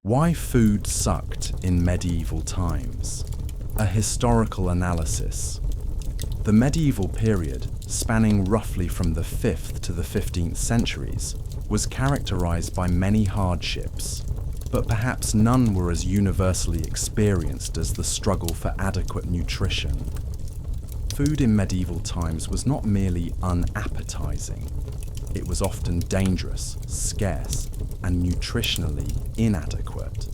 Why food sucked in medieval times? A historical analysis. The medieval period, spanning roughly from the 5th to the 15th centuries, was characterized by many hardships, but perhaps none were as universally experienced as the struggle for adequate nutrition. Food in medieval times was not merely unappetizing. It was often dangerous, scarce, and nutritionally inadequate.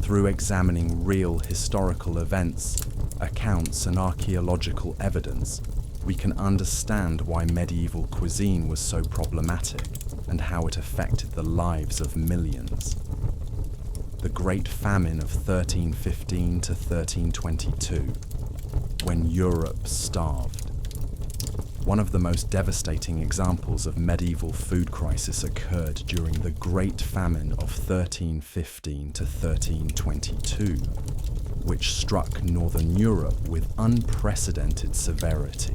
Through examining real historical events, accounts, and archaeological evidence, we can understand why medieval cuisine was so problematic and how it affected the lives of millions. The Great Famine of 1315 to 1322, when Europe starved. One of the most devastating examples of medieval food crisis occurred during the Great Famine of 1315 to 1322, which struck Northern Europe with unprecedented severity.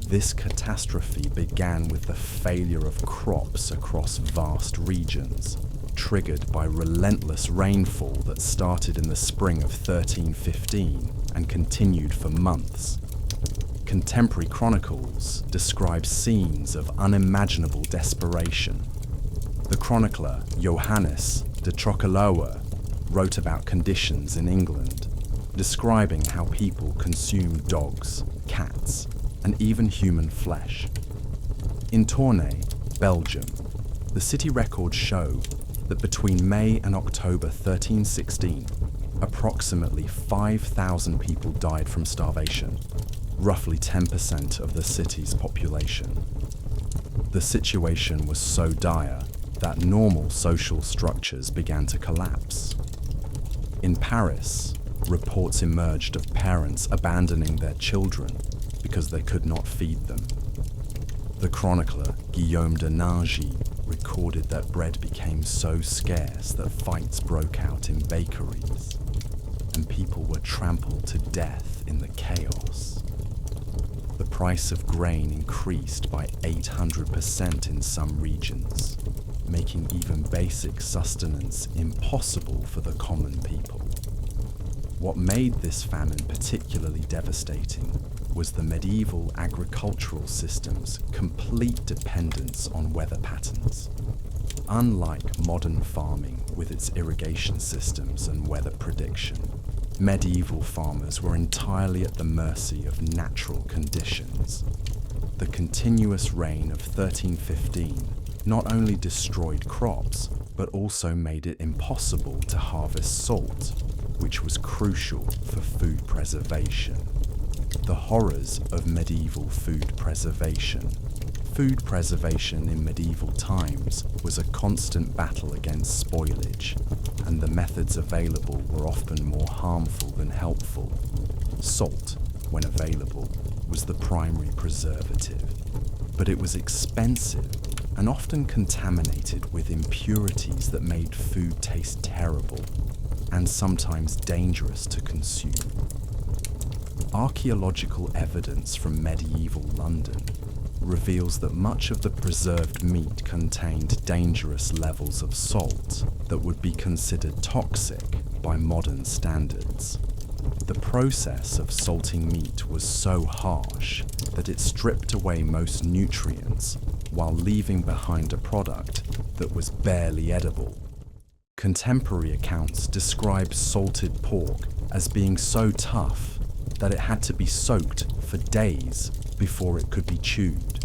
This catastrophe began with the failure of crops across vast regions, triggered by relentless rainfall that started in the spring of 1315 and continued for months. Contemporary chronicles describe scenes of unimaginable desperation. The chronicler Johannes de Trochelauer wrote about conditions in England, describing how people consumed dogs, cats, and even human flesh. In Tournai, Belgium, the city records show that between May and October 1316, approximately 5,000 people died from starvation, roughly 10% of the city's population. The situation was so dire that normal social structures began to collapse. In Paris, reports emerged of parents abandoning their children because they could not feed them. The chronicler Guillaume de Nangy recorded that bread became so scarce that fights broke out in bakeries, and people were trampled to death in the chaos. The price of grain increased by 800% in some regions, making even basic sustenance impossible for the common people. What made this famine particularly devastating was the medieval agricultural system's complete dependence on weather patterns. Unlike modern farming with its irrigation systems and weather prediction, medieval farmers were entirely at the mercy of natural conditions. The continuous rain of 1315 not only destroyed crops, but also made it impossible to harvest salt, which was crucial for food preservation. The horrors of medieval food preservation. Food preservation in medieval times was a constant battle against spoilage, and the methods available were often more harmful than helpful. Salt, when available, was the primary preservative, but it was expensive and often contaminated with impurities that made food taste terrible and sometimes dangerous to consume. Archaeological evidence from medieval London reveals that much of the preserved meat contained dangerous levels of salt that would be considered toxic by modern standards. The process of salting meat was so harsh that it stripped away most nutrients while leaving behind a product that was barely edible. Contemporary accounts describe salted pork as being so tough that it had to be soaked for days before it could be chewed.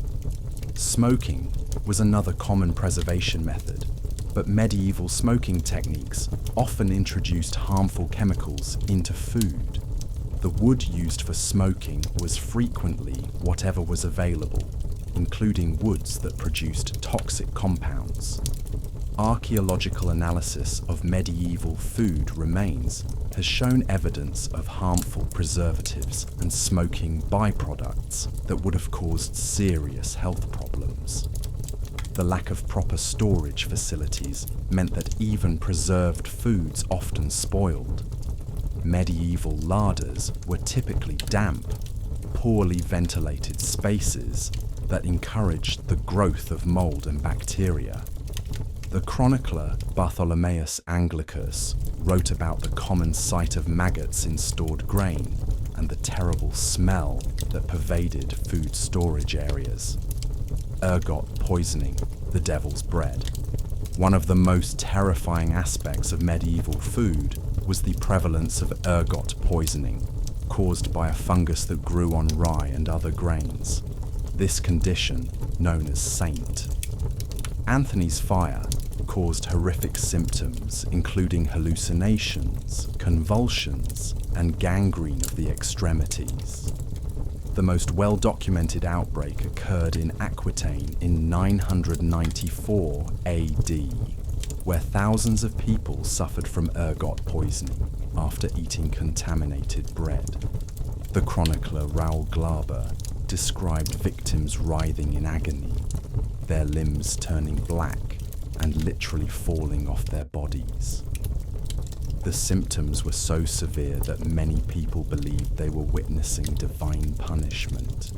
Smoking was another common preservation method, but medieval smoking techniques often introduced harmful chemicals into food. The wood used for smoking was frequently whatever was available, including woods that produced toxic compounds. Archaeological analysis of medieval food remains has shown evidence of harmful preservatives and smoking byproducts that would have caused serious health problems. The lack of proper storage facilities meant that even preserved foods often spoiled. Medieval larders were typically damp, poorly ventilated spaces that encouraged the growth of mold and bacteria. The chronicler Bartholomaeus Anglicus wrote about the common sight of maggots in stored grain and the terrible smell that pervaded food storage areas. Ergot poisoning, the devil's bread. One of the most terrifying aspects of medieval food was the prevalence of ergot poisoning, caused by a fungus that grew on rye and other grains. This condition, known as saint. Anthony's fire caused horrific symptoms, including hallucinations, convulsions, and gangrene of the extremities. The most well-documented outbreak occurred in Aquitaine in 994 AD, where thousands of people suffered from ergot poisoning after eating contaminated bread. The chronicler Raoul Glaber described victims writhing in agony, their limbs turning black and literally falling off their bodies. The symptoms were so severe that many people believed they were witnessing divine punishment.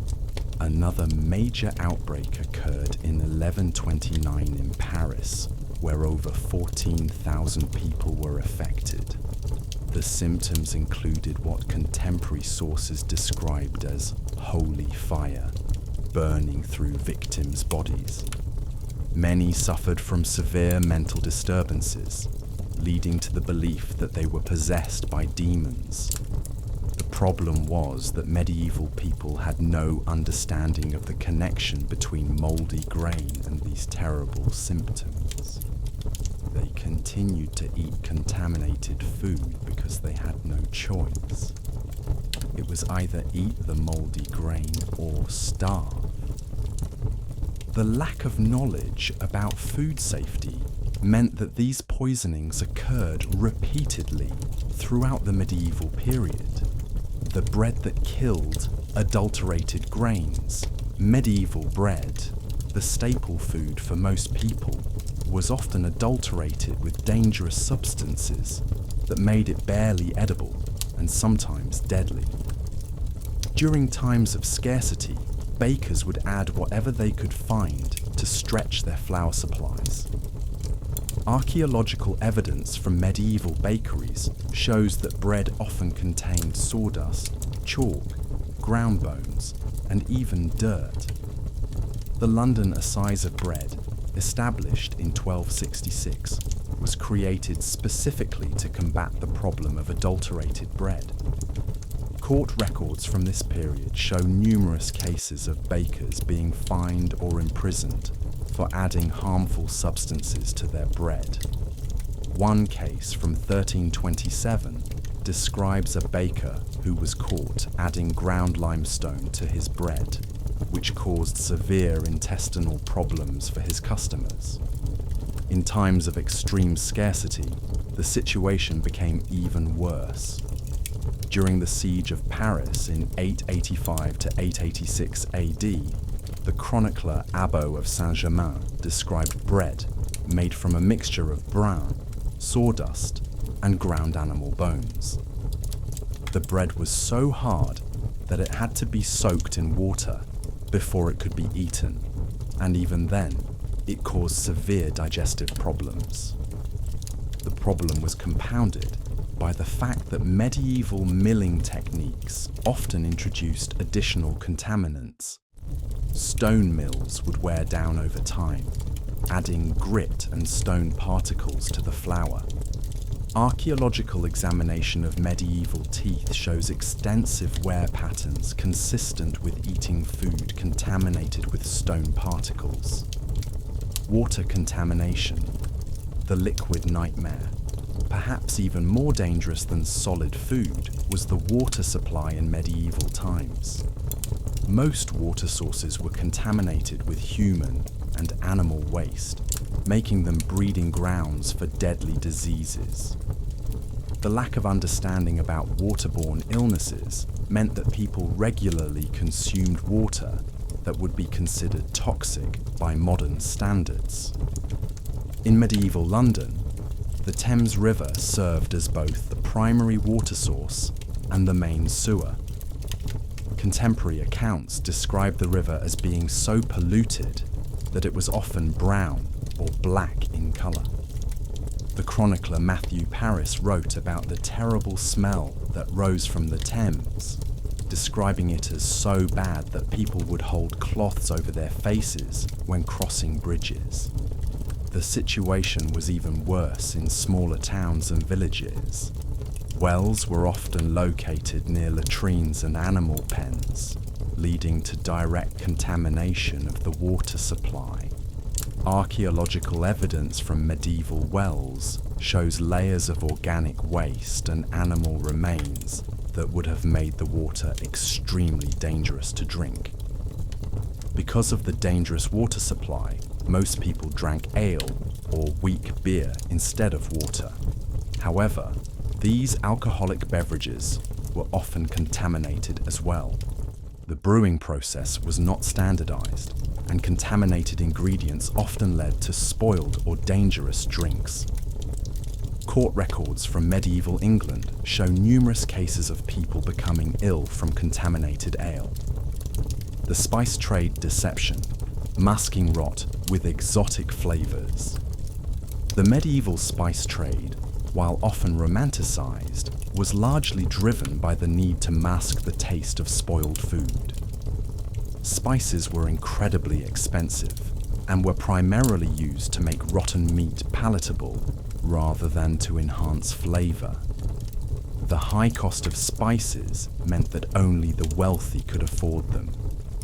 Another major outbreak occurred in 1129 in Paris, where over 14,000 people were affected. The symptoms included what contemporary sources described as holy fire, burning through victims' bodies. Many suffered from severe mental disturbances, leading to the belief that they were possessed by demons. The problem was that medieval people had no understanding of the connection between moldy grain and these terrible symptoms. They continued to eat contaminated food because they had no choice. It was either eat the moldy grain or starve. The lack of knowledge about food safety meant that these poisonings occurred repeatedly throughout the medieval period. The bread that killed adulterated grains. Medieval bread, the staple food for most people, was often adulterated with dangerous substances that made it barely edible and sometimes deadly. During times of scarcity, bakers would add whatever they could find to stretch their flour supplies. Archaeological evidence from medieval bakeries shows that bread often contained sawdust, chalk, ground bones, and even dirt. The London Assize of Bread, established in 1266, was created specifically to combat the problem of adulterated bread. Court records from this period show numerous cases of bakers being fined or imprisoned for adding harmful substances to their bread. One case from 1327 describes a baker who was caught adding ground limestone to his bread, which caused severe intestinal problems for his customers. In times of extreme scarcity, the situation became even worse. During the siege of Paris in 885 to 886 AD, the chronicler Abbot of Saint-Germain described bread made from a mixture of bran, sawdust, and ground animal bones. The bread was so hard that it had to be soaked in water before it could be eaten, and even then, it caused severe digestive problems. The problem was compounded by the fact that medieval milling techniques often introduced additional contaminants. Stone mills would wear down over time, adding grit and stone particles to the flour. Archaeological examination of medieval teeth shows extensive wear patterns consistent with eating food contaminated with stone particles. Water contamination, the liquid nightmare. Perhaps even more dangerous than solid food was the water supply in medieval times. Most water sources were contaminated with human and animal waste, making them breeding grounds for deadly diseases. The lack of understanding about waterborne illnesses meant that people regularly consumed water that would be considered toxic by modern standards. In medieval London, the Thames River served as both the primary water source and the main sewer. Contemporary accounts describe the river as being so polluted that it was often brown or black in colour. The chronicler Matthew Paris wrote about the terrible smell that rose from the Thames, describing it as so bad that people would hold cloths over their faces when crossing bridges. The situation was even worse in smaller towns and villages. Wells were often located near latrines and animal pens, leading to direct contamination of the water supply. Archaeological evidence from medieval wells shows layers of organic waste and animal remains that would have made the water extremely dangerous to drink. Because of the dangerous water supply, most people drank ale or weak beer instead of water. However, these alcoholic beverages were often contaminated as well. The brewing process was not standardized, and contaminated ingredients often led to spoiled or dangerous drinks. Court records from medieval England show numerous cases of people becoming ill from contaminated ale. The spice trade deception, masking rot with exotic flavors. The medieval spice trade, while often romanticized, was largely driven by the need to mask the taste of spoiled food. Spices were incredibly expensive and were primarily used to make rotten meat palatable rather than to enhance flavor. The high cost of spices meant that only the wealthy could afford them,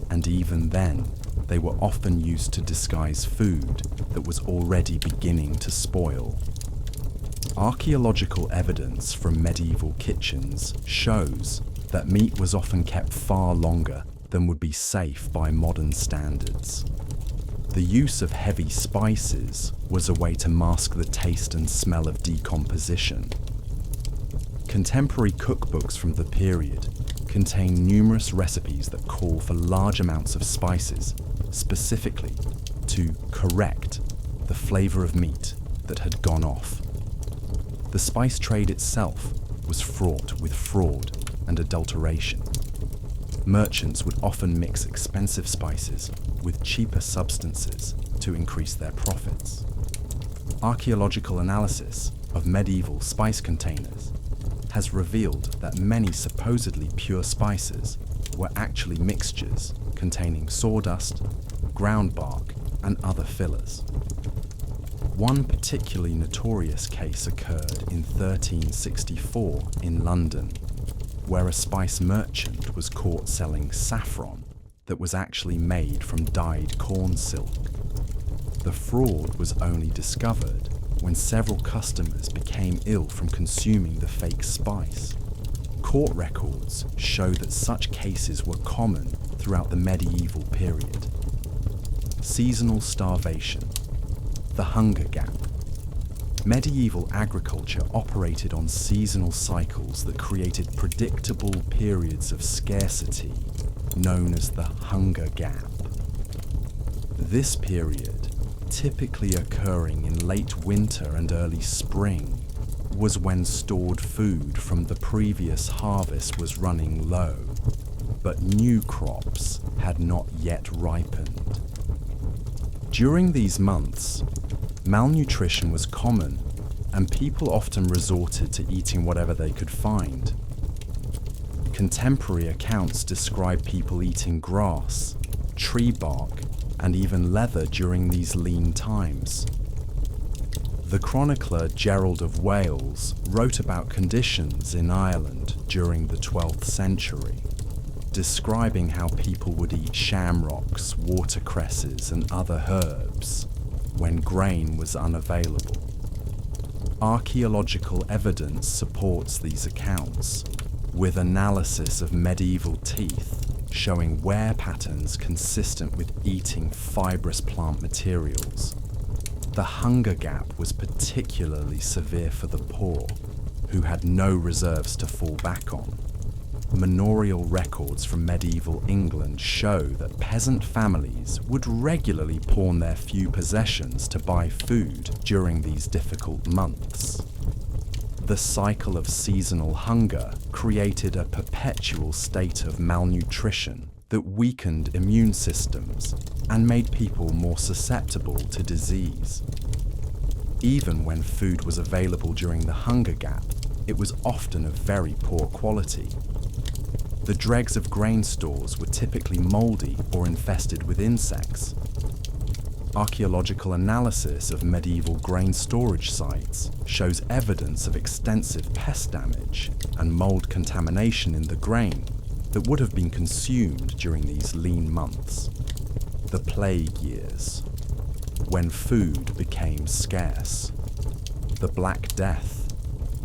and even then, they were often used to disguise food that was already beginning to spoil. Archaeological evidence from medieval kitchens shows that meat was often kept far longer than would be safe by modern standards. The use of heavy spices was a way to mask the taste and smell of decomposition. Contemporary cookbooks from the period contain numerous recipes that call for large amounts of spices, specifically to correct the flavor of meat that had gone off. The spice trade itself was fraught with fraud and adulteration. Merchants would often mix expensive spices with cheaper substances to increase their profits. Archaeological analysis of medieval spice containers has revealed that many supposedly pure spices were actually mixtures containing sawdust, ground bark, and other fillers. One particularly notorious case occurred in 1364 in London, where a spice merchant was caught selling saffron that was actually made from dyed corn silk. The fraud was only discovered when several customers became ill from consuming the fake spice. Court records show that such cases were common throughout the medieval period. Seasonal starvation. The hunger gap. Medieval agriculture operated on seasonal cycles that created predictable periods of scarcity, known as the hunger gap. This period, typically occurring in late winter and early spring, was when stored food from the previous harvest was running low, but new crops had not yet ripened. During these months, malnutrition was common, and people often resorted to eating whatever they could find. Contemporary accounts describe people eating grass, tree bark, and even leather during these lean times. The chronicler Gerald of Wales wrote about conditions in Ireland during the 12th century, describing how people would eat shamrocks, watercresses, and other herbs when grain was unavailable. Archaeological evidence supports these accounts, with analysis of medieval teeth showing wear patterns consistent with eating fibrous plant materials. The hunger gap was particularly severe for the poor, who had no reserves to fall back on. Manorial records from medieval England show that peasant families would regularly pawn their few possessions to buy food during these difficult months. The cycle of seasonal hunger created a perpetual state of malnutrition that weakened immune systems and made people more susceptible to disease. Even when food was available during the hunger gap, it was often of very poor quality. The dregs of grain stores were typically moldy or infested with insects. Archaeological analysis of medieval grain storage sites shows evidence of extensive pest damage and mold contamination in the grain that would have been consumed during these lean months. The Plague Years, when food became scarce. The Black Death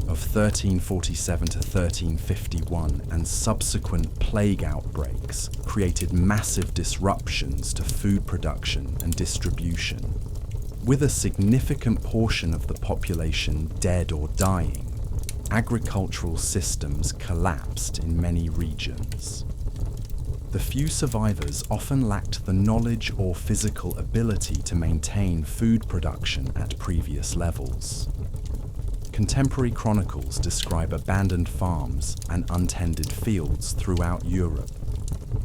of 1347 to 1351 and subsequent plague outbreaks created massive disruptions to food production and distribution. With a significant portion of the population dead or dying, agricultural systems collapsed in many regions. The few survivors often lacked the knowledge or physical ability to maintain food production at previous levels. Contemporary chronicles describe abandoned farms and untended fields throughout Europe.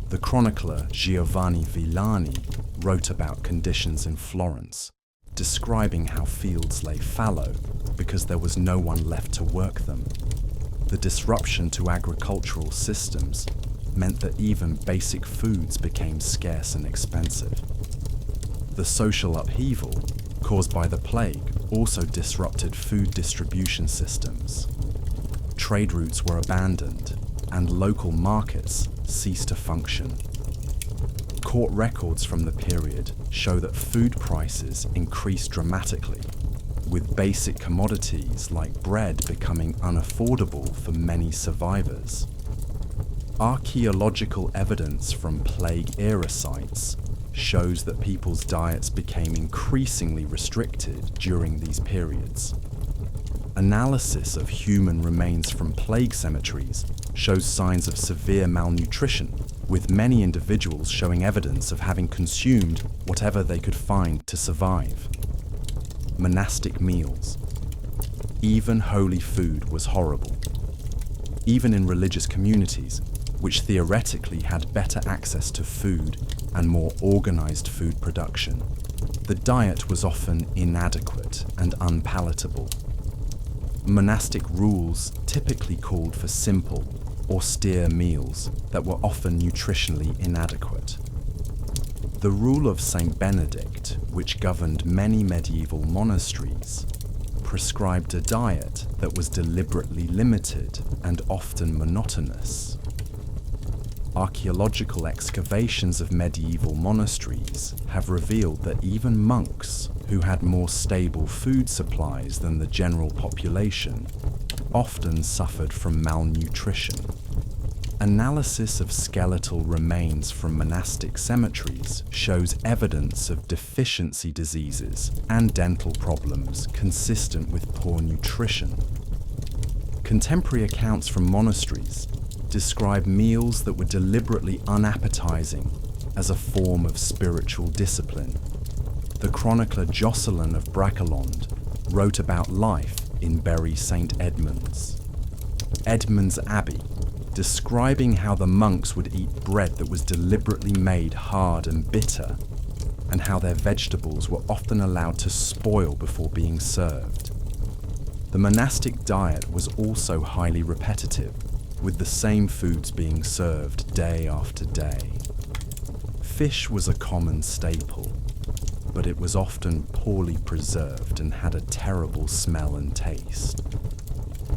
The chronicler Giovanni Villani wrote about conditions in Florence, describing how fields lay fallow because there was no one left to work them. The disruption to agricultural systems meant that even basic foods became scarce and expensive. The social upheaval caused by the plague also disrupted food distribution systems. Trade routes were abandoned, and local markets ceased to function. Court records from the period show that food prices increased dramatically, with basic commodities like bread becoming unaffordable for many survivors. Archaeological evidence from plague-era sites shows that people's diets became increasingly restricted during these periods. Analysis of human remains from plague cemeteries shows signs of severe malnutrition, with many individuals showing evidence of having consumed whatever they could find to survive. Monastic meals. Even holy food was horrible. Even in religious communities, which theoretically had better access to food and more organized food production, the diet was often inadequate and unpalatable. Monastic rules typically called for simple, austere meals that were often nutritionally inadequate. The rule of Saint Benedict, which governed many medieval monasteries, prescribed a diet that was deliberately limited and often monotonous. Archaeological excavations of medieval monasteries have revealed that even monks, who had more stable food supplies than the general population, often suffered from malnutrition. Analysis of skeletal remains from monastic cemeteries shows evidence of deficiency diseases and dental problems consistent with poor nutrition. Contemporary accounts from monasteries describe meals that were deliberately unappetizing as a form of spiritual discipline. The chronicler Jocelyn of Brakelond wrote about life in Bury St. Edmunds. Edmunds Abbey, describing how the monks would eat bread that was deliberately made hard and bitter, and how their vegetables were often allowed to spoil before being served. The monastic diet was also highly repetitive, with the same foods being served day after day. Fish was a common staple, but it was often poorly preserved and had a terrible smell and taste.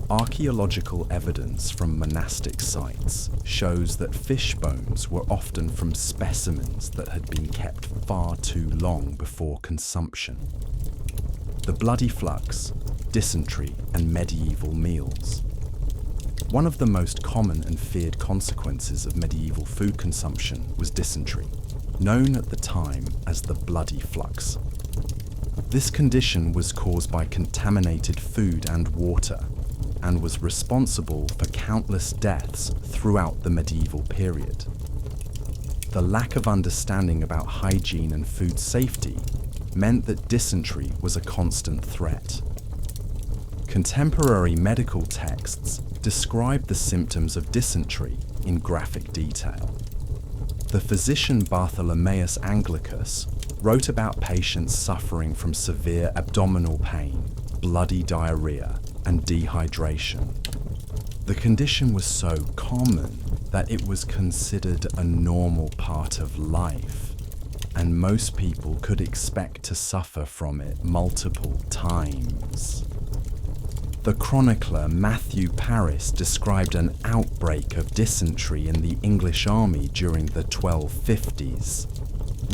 Archaeological evidence from monastic sites shows that fish bones were often from specimens that had been kept far too long before consumption. The bloody flux, dysentery, and medieval meals. One of the most common and feared consequences of medieval food consumption was dysentery, known at the time as the bloody flux. This condition was caused by contaminated food and water, and was responsible for countless deaths throughout the medieval period. The lack of understanding about hygiene and food safety meant that dysentery was a constant threat. Contemporary medical texts describe the symptoms of dysentery in graphic detail. The physician Bartholomeus Anglicus wrote about patients suffering from severe abdominal pain, bloody diarrhea, and dehydration. The condition was so common that it was considered a normal part of life, and most people could expect to suffer from it multiple times. The chronicler Matthew Paris described an outbreak of dysentery in the English army during the 1250s,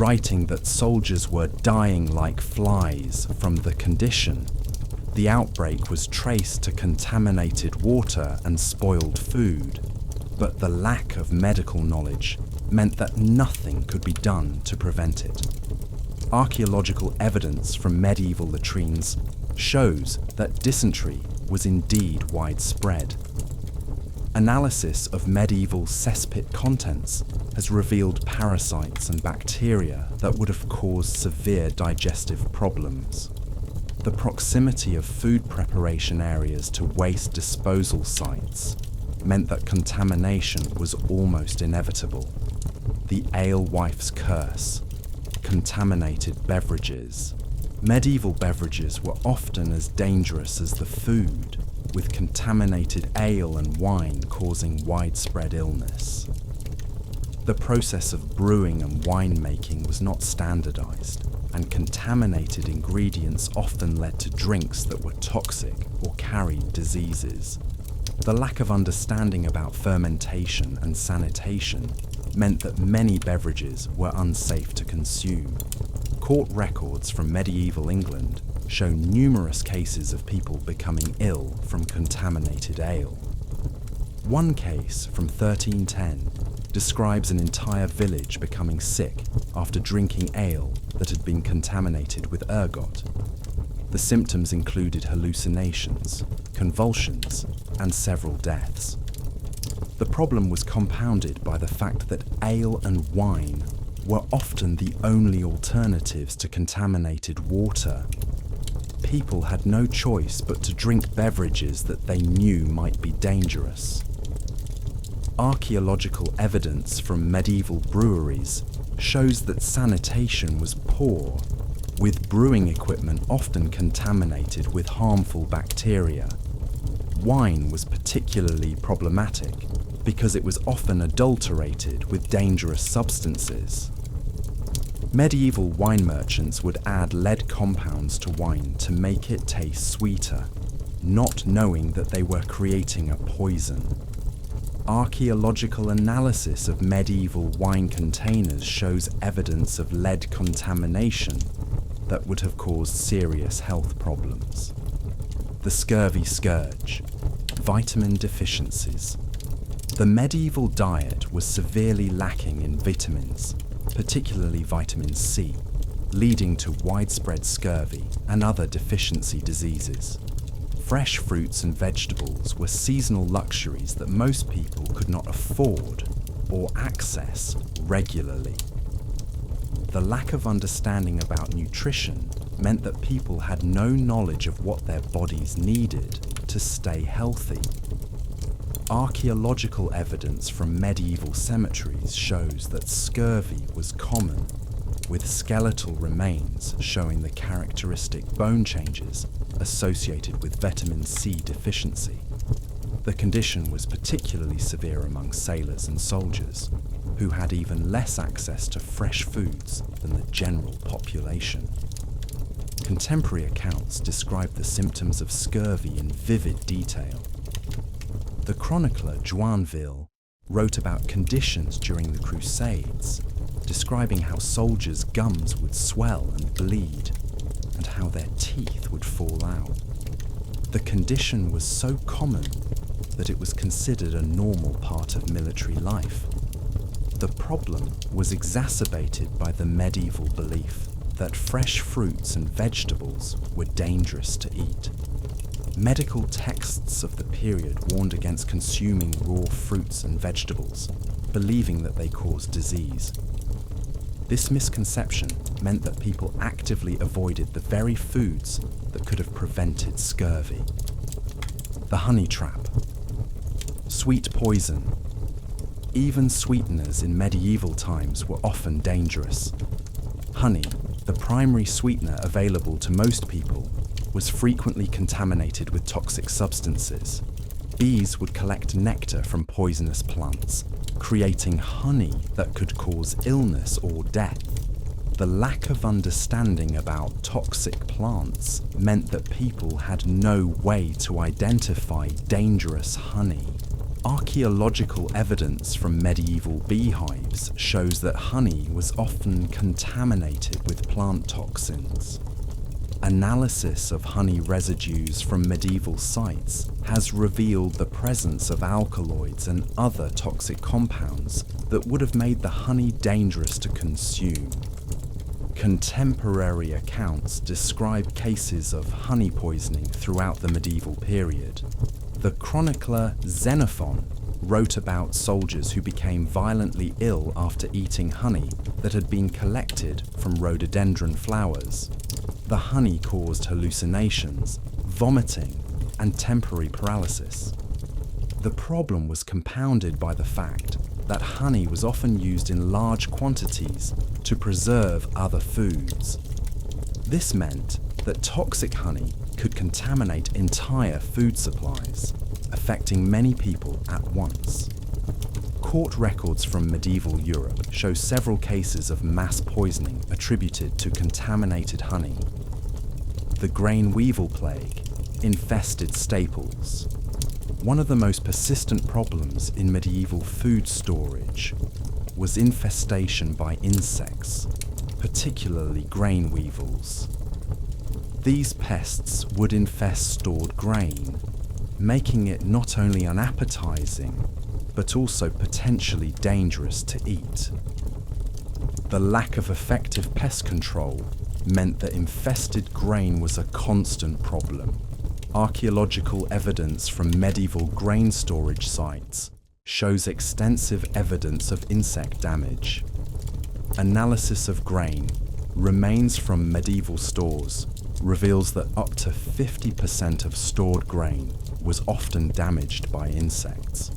writing that soldiers were dying like flies from the condition. The outbreak was traced to contaminated water and spoiled food, but the lack of medical knowledge meant that nothing could be done to prevent it. Archaeological evidence from medieval latrines shows that dysentery was indeed widespread. Analysis of medieval cesspit contents has revealed parasites and bacteria that would have caused severe digestive problems. The proximity of food preparation areas to waste disposal sites meant that contamination was almost inevitable. The alewife's curse, contaminated beverages. Medieval beverages were often as dangerous as the food, with contaminated ale and wine causing widespread illness. The process of brewing and winemaking was not standardized, and contaminated ingredients often led to drinks that were toxic or carried diseases. The lack of understanding about fermentation and sanitation meant that many beverages were unsafe to consume. Court records from medieval England show numerous cases of people becoming ill from contaminated ale. One case from 1310 describes an entire village becoming sick after drinking ale that had been contaminated with ergot. The symptoms included hallucinations, convulsions, and several deaths. The problem was compounded by the fact that ale and wine were often the only alternatives to contaminated water. People had no choice but to drink beverages that they knew might be dangerous. Archaeological evidence from medieval breweries shows that sanitation was poor, with brewing equipment often contaminated with harmful bacteria. Wine was particularly problematic because it was often adulterated with dangerous substances. Medieval wine merchants would add lead compounds to wine to make it taste sweeter, not knowing that they were creating a poison. Archaeological analysis of medieval wine containers shows evidence of lead contamination that would have caused serious health problems. The scurvy scourge, vitamin deficiencies. The medieval diet was severely lacking in vitamins, particularly vitamin C, leading to widespread scurvy and other deficiency diseases. Fresh fruits and vegetables were seasonal luxuries that most people could not afford or access regularly. The lack of understanding about nutrition meant that people had no knowledge of what their bodies needed to stay healthy. Archaeological evidence from medieval cemeteries shows that scurvy was common, with skeletal remains showing the characteristic bone changes associated with vitamin C deficiency. The condition was particularly severe among sailors and soldiers, who had even less access to fresh foods than the general population. Contemporary accounts describe the symptoms of scurvy in vivid detail. The chronicler Joinville wrote about conditions during the Crusades, describing how soldiers' gums would swell and bleed, and how their teeth would fall out. The condition was so common that it was considered a normal part of military life. The problem was exacerbated by the medieval belief that fresh fruits and vegetables were dangerous to eat. Medical texts of the period warned against consuming raw fruits and vegetables, believing that they caused disease. This misconception meant that people actively avoided the very foods that could have prevented scurvy. The honey trap. Sweet poison. Even sweeteners in medieval times were often dangerous. Honey, the primary sweetener available to most people, was frequently contaminated with toxic substances. Bees would collect nectar from poisonous plants, creating honey that could cause illness or death. The lack of understanding about toxic plants meant that people had no way to identify dangerous honey. Archaeological evidence from medieval beehives shows that honey was often contaminated with plant toxins. Analysis of honey residues from medieval sites has revealed the presence of alkaloids and other toxic compounds that would have made the honey dangerous to consume. Contemporary accounts describe cases of honey poisoning throughout the medieval period. The chronicler Xenophon wrote about soldiers who became violently ill after eating honey that had been collected from rhododendron flowers. The honey caused hallucinations, vomiting, and temporary paralysis. The problem was compounded by the fact that honey was often used in large quantities to preserve other foods. This meant that toxic honey could contaminate entire food supplies, affecting many people at once. Court records from medieval Europe show several cases of mass poisoning attributed to contaminated honey. The grain weevil plague infested staples. One of the most persistent problems in medieval food storage was infestation by insects, particularly grain weevils. These pests would infest stored grain, making it not only unappetizing, but also potentially dangerous to eat. The lack of effective pest control meant that infested grain was a constant problem. Archaeological evidence from medieval grain storage sites shows extensive evidence of insect damage. Analysis of grain, remains from medieval stores, reveals that up to 50% of stored grain was often damaged by insects.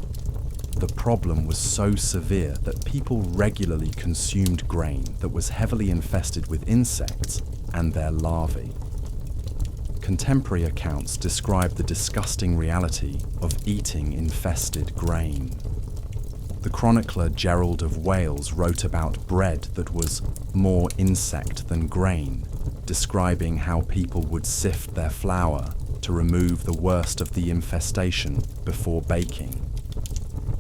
The problem was so severe that people regularly consumed grain that was heavily infested with insects and their larvae. Contemporary accounts describe the disgusting reality of eating infested grain. The chronicler Gerald of Wales wrote about bread that was more insect than grain, describing how people would sift their flour to remove the worst of the infestation before baking.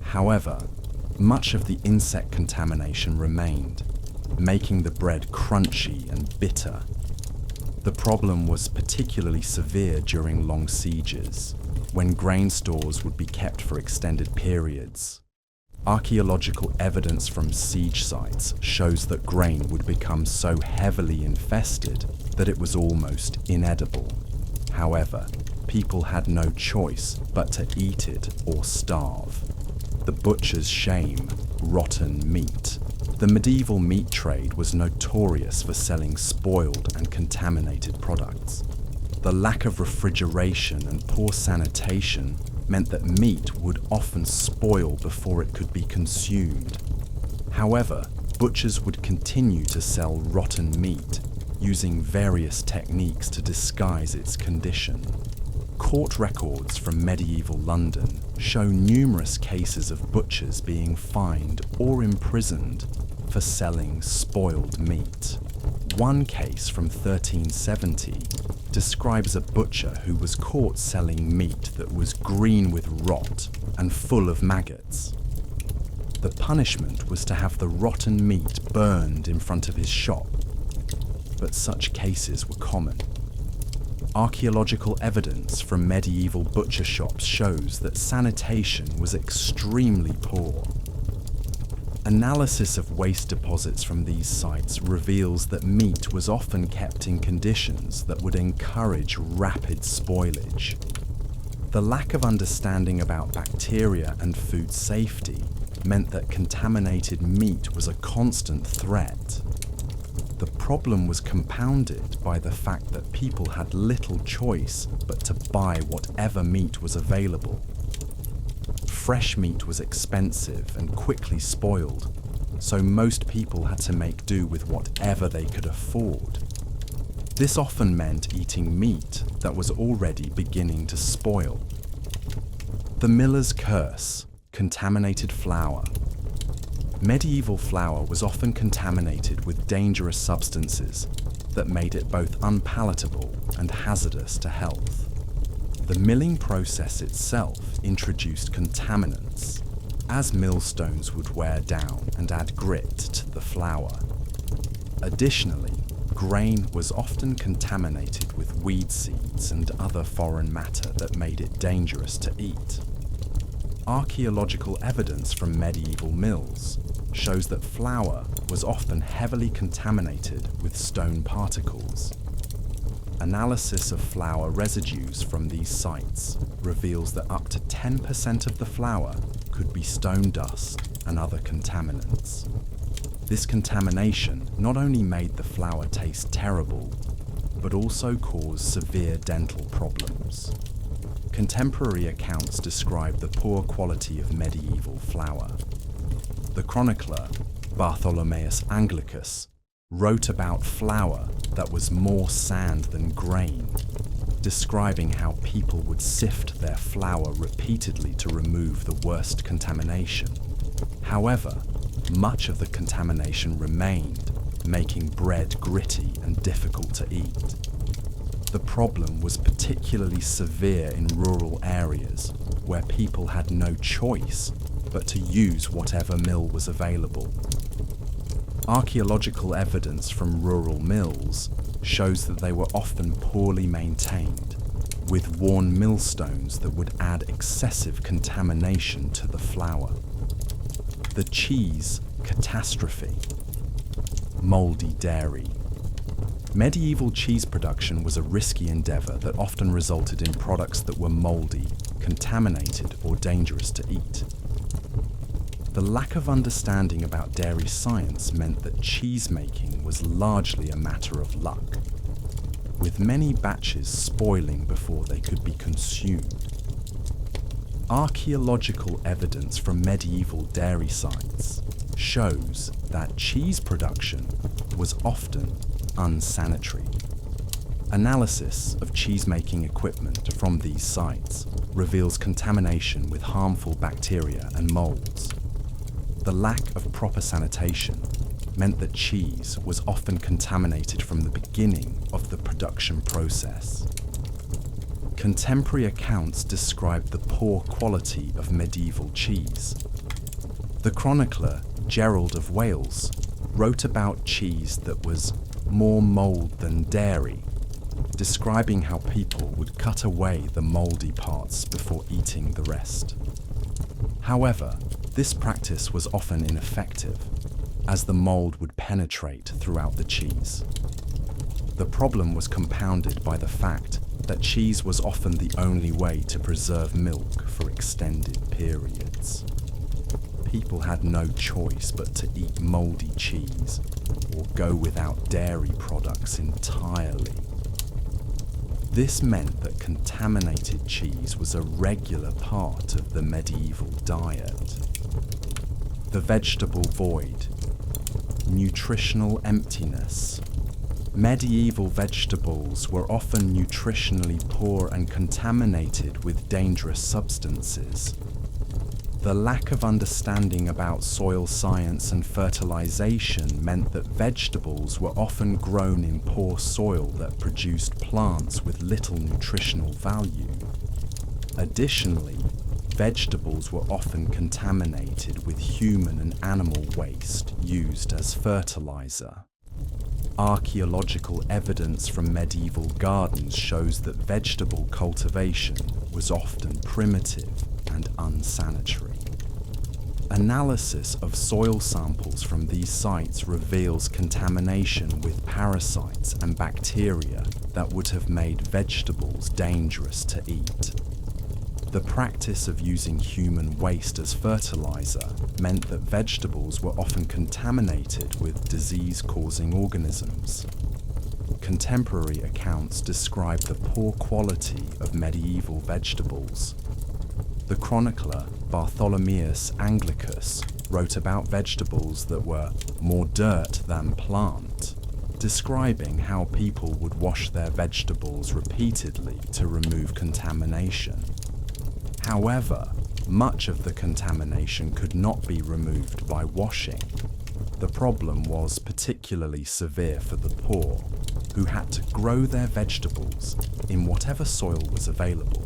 However, much of the insect contamination remained, making the bread crunchy and bitter. The problem was particularly severe during long sieges, when grain stores would be kept for extended periods. Archaeological evidence from siege sites shows that grain would become so heavily infested that it was almost inedible. However, people had no choice but to eat it or starve. The butcher's shame, rotten meat. The medieval meat trade was notorious for selling spoiled and contaminated products. The lack of refrigeration and poor sanitation meant that meat would often spoil before it could be consumed. However, butchers would continue to sell rotten meat, using various techniques to disguise its condition. Court records from medieval London show numerous cases of butchers being fined or imprisoned for selling spoiled meat. One case from 1370 describes a butcher who was caught selling meat that was green with rot and full of maggots. The punishment was to have the rotten meat burned in front of his shop, but such cases were common. Archaeological evidence from medieval butcher shops shows that sanitation was extremely poor. Analysis of waste deposits from these sites reveals that meat was often kept in conditions that would encourage rapid spoilage. The lack of understanding about bacteria and food safety meant that contaminated meat was a constant threat. The problem was compounded by the fact that people had little choice but to buy whatever meat was available. Fresh meat was expensive and quickly spoiled, so most people had to make do with whatever they could afford. This often meant eating meat that was already beginning to spoil. The miller's curse: contaminated flour. Medieval flour was often contaminated with dangerous substances that made it both unpalatable and hazardous to health. The milling process itself introduced contaminants, as millstones would wear down and add grit to the flour. Additionally, grain was often contaminated with weed seeds and other foreign matter that made it dangerous to eat. Archaeological evidence from medieval mills shows that flour was often heavily contaminated with stone particles. Analysis of flour residues from these sites reveals that up to 10% of the flour could be stone dust and other contaminants. This contamination not only made the flour taste terrible, but also caused severe dental problems. Contemporary accounts describe the poor quality of medieval flour. The chronicler, Bartholomeus Anglicus, wrote about flour that was more sand than grain, describing how people would sift their flour repeatedly to remove the worst contamination. However, much of the contamination remained, making bread gritty and difficult to eat. The problem was particularly severe in rural areas where people had no choice but to use whatever mill was available. Archaeological evidence from rural mills shows that they were often poorly maintained, with worn millstones that would add excessive contamination to the flour. The cheese catastrophe. Moldy dairy. Medieval cheese production was a risky endeavour that often resulted in products that were mouldy, contaminated, or dangerous to eat. The lack of understanding about dairy science meant that cheese making was largely a matter of luck, with many batches spoiling before they could be consumed. Archaeological evidence from medieval dairy sites shows that cheese production was often unsanitary. Analysis of cheese-making equipment from these sites reveals contamination with harmful bacteria and molds. The lack of proper sanitation meant that cheese was often contaminated from the beginning of the production process. Contemporary accounts describe the poor quality of medieval cheese. The chronicler Gerald of Wales wrote about cheese that was more mould than dairy, describing how people would cut away the mouldy parts before eating the rest. However, this practice was often ineffective, as the mould would penetrate throughout the cheese. The problem was compounded by the fact that cheese was often the only way to preserve milk for extended periods. People had no choice but to eat mouldy cheese or go without dairy products entirely. This meant that contaminated cheese was a regular part of the medieval diet. The vegetable void. Nutritional emptiness. Medieval vegetables were often nutritionally poor and contaminated with dangerous substances. The lack of understanding about soil science and fertilization meant that vegetables were often grown in poor soil that produced plants with little nutritional value. Additionally, vegetables were often contaminated with human and animal waste used as fertilizer. Archaeological evidence from medieval gardens shows that vegetable cultivation was often primitive and unsanitary. Analysis of soil samples from these sites reveals contamination with parasites and bacteria that would have made vegetables dangerous to eat. The practice of using human waste as fertilizer meant that vegetables were often contaminated with disease-causing organisms. Contemporary accounts describe the poor quality of medieval vegetables. The chronicler Bartholomeus Anglicus wrote about vegetables that were more dirt than plant, describing how people would wash their vegetables repeatedly to remove contamination. However, much of the contamination could not be removed by washing. The problem was particularly severe for the poor, who had to grow their vegetables in whatever soil was available.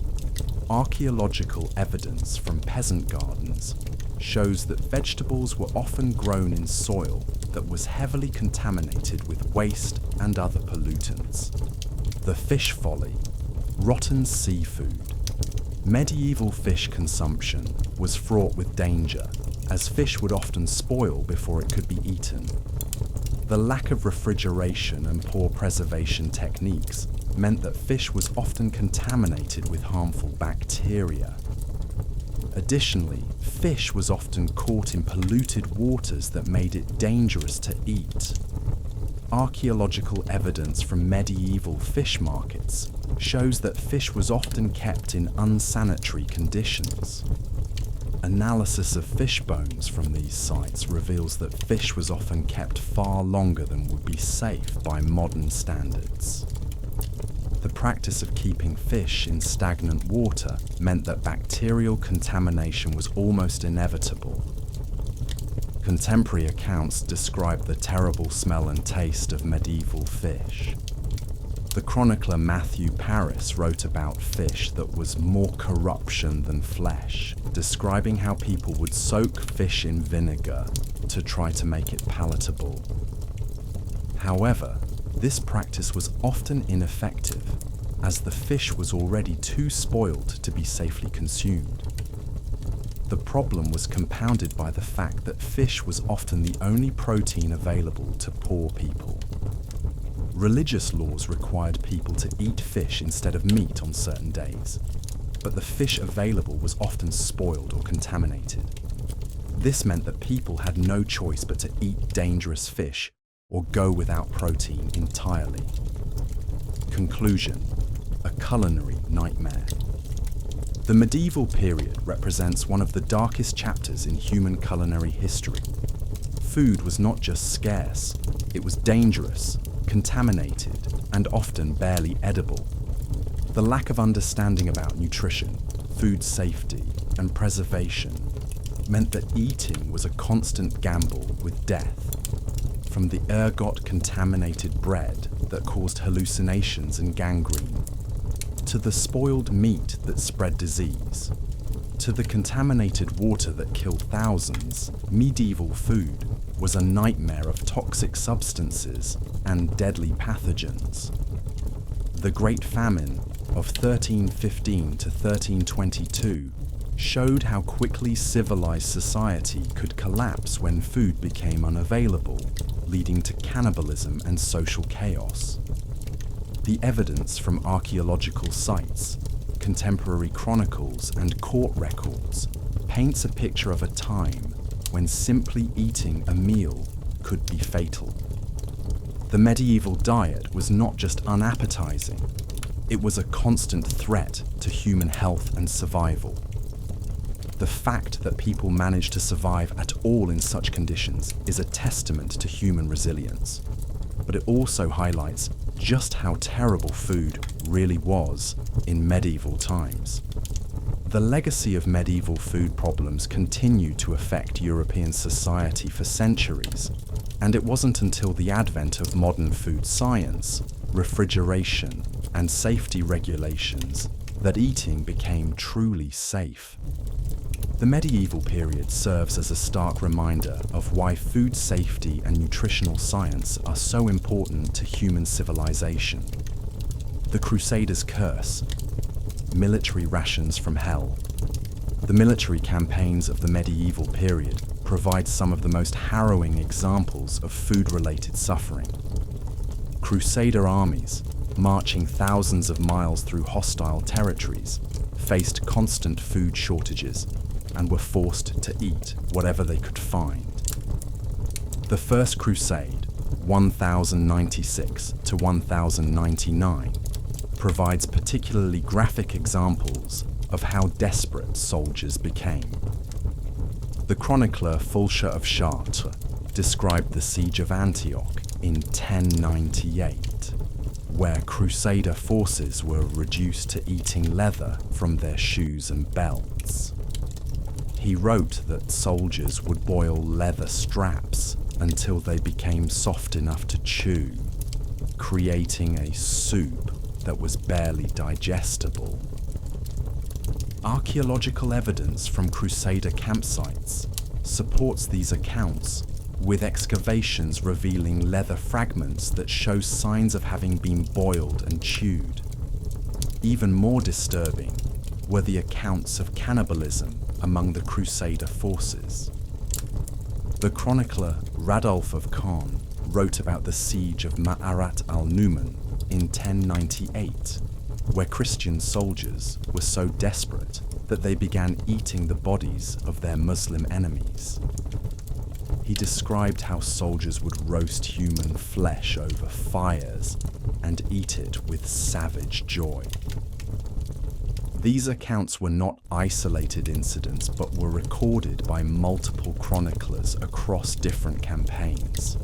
Archaeological evidence from peasant gardens shows that vegetables were often grown in soil that was heavily contaminated with waste and other pollutants. The fish folly, rotten seafood. Medieval fish consumption was fraught with danger, as fish would often spoil before it could be eaten. The lack of refrigeration and poor preservation techniques meant that fish was often contaminated with harmful bacteria. Additionally, fish was often caught in polluted waters that made it dangerous to eat. Archaeological evidence from medieval fish markets shows that fish was often kept in unsanitary conditions. Analysis of fish bones from these sites reveals that fish was often kept far longer than would be safe by modern standards. The practice of keeping fish in stagnant water meant that bacterial contamination was almost inevitable. Contemporary accounts describe the terrible smell and taste of medieval fish. The chronicler Matthew Paris wrote about fish that was more corruption than flesh, describing how people would soak fish in vinegar to try to make it palatable. However, this practice was often ineffective, as the fish was already too spoiled to be safely consumed. The problem was compounded by the fact that fish was often the only protein available to poor people. Religious laws required people to eat fish instead of meat on certain days, but the fish available was often spoiled or contaminated. This meant that people had no choice but to eat dangerous fish or go without protein entirely. Conclusion: a culinary nightmare. The medieval period represents one of the darkest chapters in human culinary history. Food was not just scarce, it was dangerous, contaminated, and often barely edible. The lack of understanding about nutrition, food safety, and preservation meant that eating was a constant gamble with death. From the ergot contaminated bread that caused hallucinations and gangrene, to the spoiled meat that spread disease, to the contaminated water that killed thousands, medieval food was a nightmare of toxic substances and deadly pathogens. The Great Famine of 1315 to 1322 showed how quickly civilized society could collapse when food became unavailable, leading to cannibalism and social chaos. The evidence from archaeological sites, contemporary chronicles, and court records paints a picture of a time when simply eating a meal could be fatal. The medieval diet was not just unappetizing, it was a constant threat to human health and survival. The fact that people managed to survive at all in such conditions is a testament to human resilience, but it also highlights just how terrible food really was in medieval times. The legacy of medieval food problems continued to affect European society for centuries, and it wasn't until the advent of modern food science, refrigeration, and safety regulations that eating became truly safe. The medieval period serves as a stark reminder of why food safety and nutritional science are so important to human civilization. The Crusaders' curse, military rations from hell. The military campaigns of the medieval period provide some of the most harrowing examples of food-related suffering. Crusader armies, marching thousands of miles through hostile territories, faced constant food shortages and were forced to eat whatever they could find. The First Crusade, 1096 to 1099, provides particularly graphic examples of how desperate soldiers became. The chronicler Fulcher of Chartres described the siege of Antioch in 1098, where Crusader forces were reduced to eating leather from their shoes and belts. He wrote that soldiers would boil leather straps until they became soft enough to chew, creating a soup that was barely digestible. Archaeological evidence from Crusader campsites supports these accounts, with excavations revealing leather fragments that show signs of having been boiled and chewed. Even more disturbing were the accounts of cannibalism among the Crusader forces. The chronicler Radulf of Caen wrote about the siege of Ma'arat al-Numan in 1098, where Christian soldiers were so desperate that they began eating the bodies of their Muslim enemies. He described how soldiers would roast human flesh over fires and eat it with savage joy. These accounts were not isolated incidents, but were recorded by multiple chroniclers across different campaigns.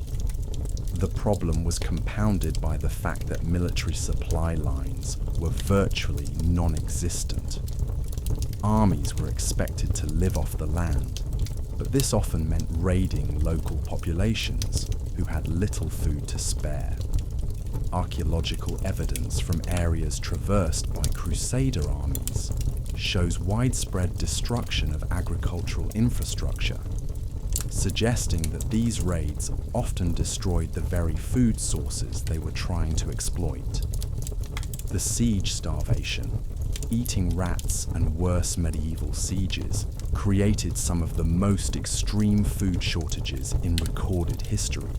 The problem was compounded by the fact that military supply lines were virtually non-existent. Armies were expected to live off the land, but this often meant raiding local populations who had little food to spare. Archaeological evidence from areas traversed by Crusader armies shows widespread destruction of agricultural infrastructure, suggesting that these raids often destroyed the very food sources they were trying to exploit. The siege starvation, eating rats, and worse medieval sieges created some of the most extreme food shortages in recorded history.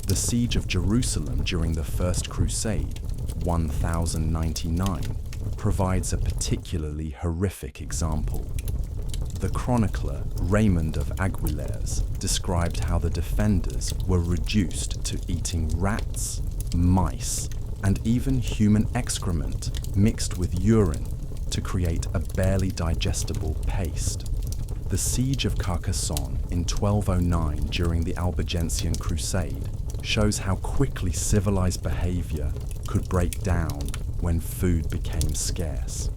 The siege of Jerusalem during the First Crusade, 1099, provides a particularly horrific example. The chronicler Raymond of Aguilers described how the defenders were reduced to eating rats, mice, and even human excrement mixed with urine to create a barely digestible paste. The siege of Carcassonne in 1209 during the Albigensian Crusade shows how quickly civilized behavior could break down when food became scarce.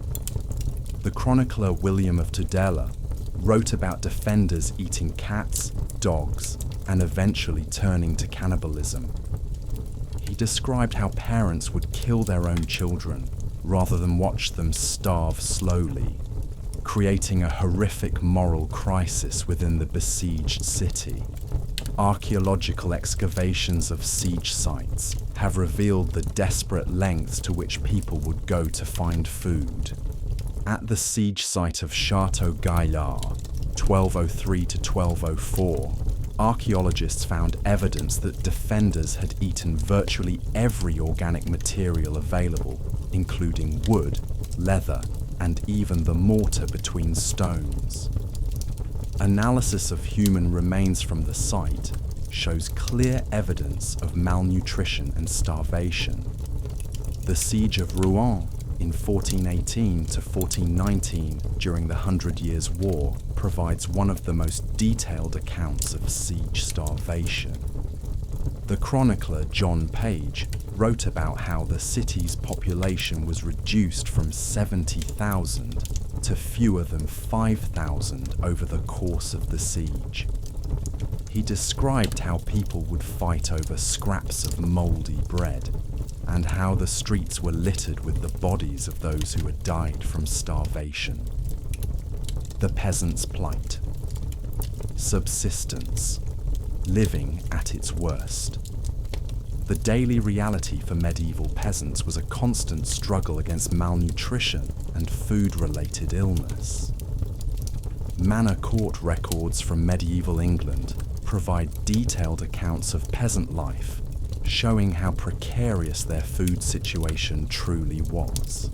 The chronicler William of Tudela wrote about defenders eating cats, dogs, and eventually turning to cannibalism. He described how parents would kill their own children rather than watch them starve slowly, creating a horrific moral crisis within the besieged city. Archaeological excavations of siege sites have revealed the desperate lengths to which people would go to find food. At the siege site of Château Gaillard, 1203 to 1204, archaeologists found evidence that defenders had eaten virtually every organic material available, including wood, leather, and even the mortar between stones. Analysis of human remains from the site shows clear evidence of malnutrition and starvation. The siege of Rouen in 1418 to 1419 during the 100 Years' War provides one of the most detailed accounts of siege starvation. The chronicler John Page wrote about how the city's population was reduced from 70,000 to fewer than 5,000 over the course of the siege. He described how people would fight over scraps of moldy bread, and how the streets were littered with the bodies of those who had died from starvation. The peasant's plight. Subsistence. Living at its worst. The daily reality for medieval peasants was a constant struggle against malnutrition and food-related illness. Manor court records from medieval England provide detailed accounts of peasant life, showing how precarious their food situation truly was.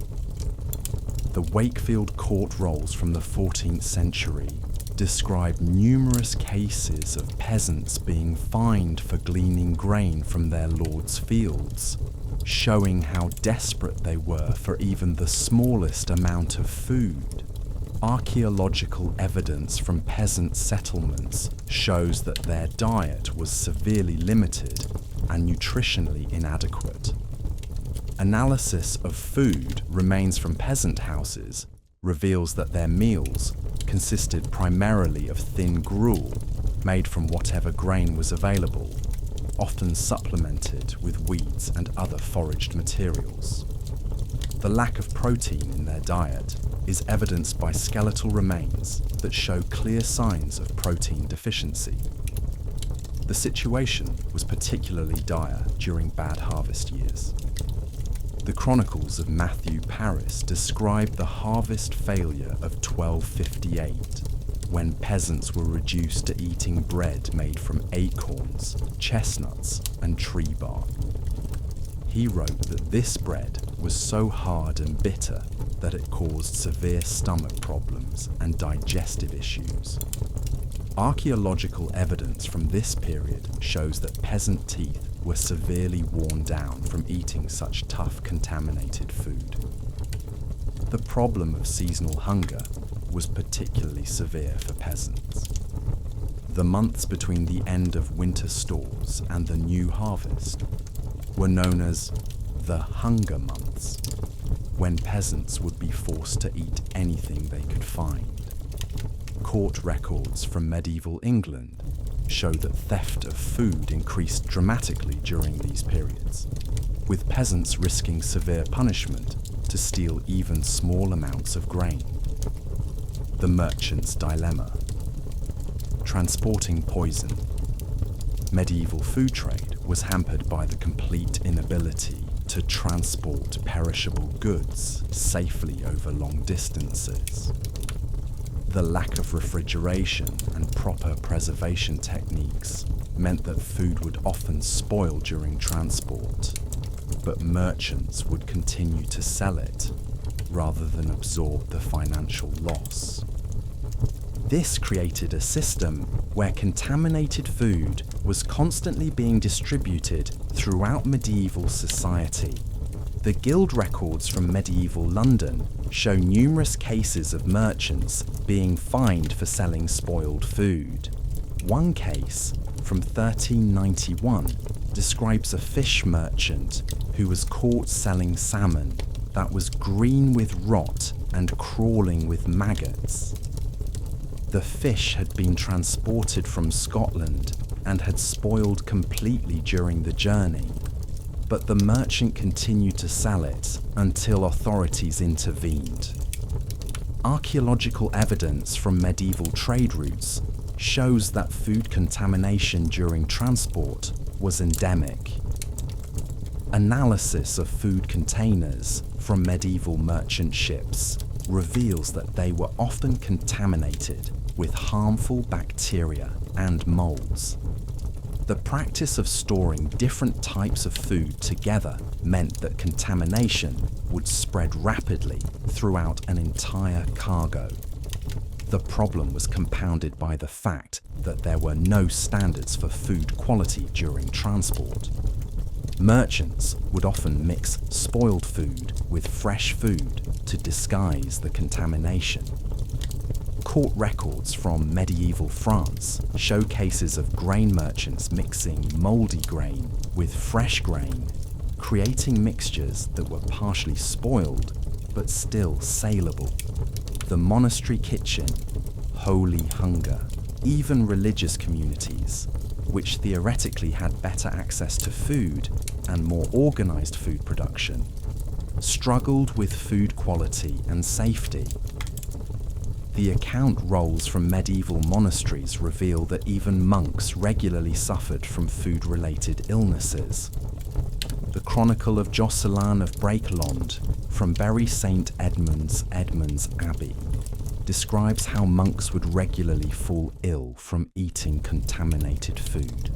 The Wakefield court rolls from the 14th century describe numerous cases of peasants being fined for gleaning grain from their lord's fields, showing how desperate they were for even the smallest amount of food. Archaeological evidence from peasant settlements shows that their diet was severely limited and nutritionally inadequate. Analysis of food remains from peasant houses reveals that their meals consisted primarily of thin gruel made from whatever grain was available, often supplemented with weeds and other foraged materials. The lack of protein in their diet is evidenced by skeletal remains that show clear signs of protein deficiency. The situation was particularly dire during bad harvest years. The Chronicles of Matthew Paris describe the harvest failure of 1258, when peasants were reduced to eating bread made from acorns, chestnuts, and tree bark. He wrote that this bread was so hard and bitter that it caused severe stomach problems and digestive issues. Archaeological evidence from this period shows that peasant teeth were severely worn down from eating such tough, contaminated food. The problem of seasonal hunger was particularly severe for peasants. The months between the end of winter stores and the new harvest were known as the hunger months, when peasants would be forced to eat anything they could find. Court records from medieval England show that theft of food increased dramatically during these periods, with peasants risking severe punishment to steal even small amounts of grain. The merchant's dilemma. Transporting poison. Medieval food trade was hampered by the complete inability to transport perishable goods safely over long distances. The lack of refrigeration and proper preservation techniques meant that food would often spoil during transport, but merchants would continue to sell it rather than absorb the financial loss. This created a system where contaminated food was constantly being distributed throughout medieval society. The guild records from medieval London show numerous cases of merchants being fined for selling spoiled food. One case, from 1391, describes a fish merchant who was caught selling salmon that was green with rot and crawling with maggots. The fish had been transported from Scotland and had spoiled completely during the journey, but the merchant continued to sell it until authorities intervened. Archaeological evidence from medieval trade routes shows that food contamination during transport was endemic. Analysis of food containers from medieval merchant ships reveals that they were often contaminated with harmful bacteria and molds. The practice of storing different types of food together meant that contamination would spread rapidly throughout an entire cargo. The problem was compounded by the fact that there were no standards for food quality during transport. Merchants would often mix spoiled food with fresh food to disguise the contamination. Court records from medieval France show cases of grain merchants mixing moldy grain with fresh grain, creating mixtures that were partially spoiled but still saleable. The monastery kitchen, holy hunger, even religious communities, which theoretically had better access to food and more organized food production, struggled with food quality and safety. The account rolls from medieval monasteries reveal that even monks regularly suffered from food-related illnesses. The Chronicle of Jocelyn of Brakelond from Bury St. Edmunds Abbey describes how monks would regularly fall ill from eating contaminated food.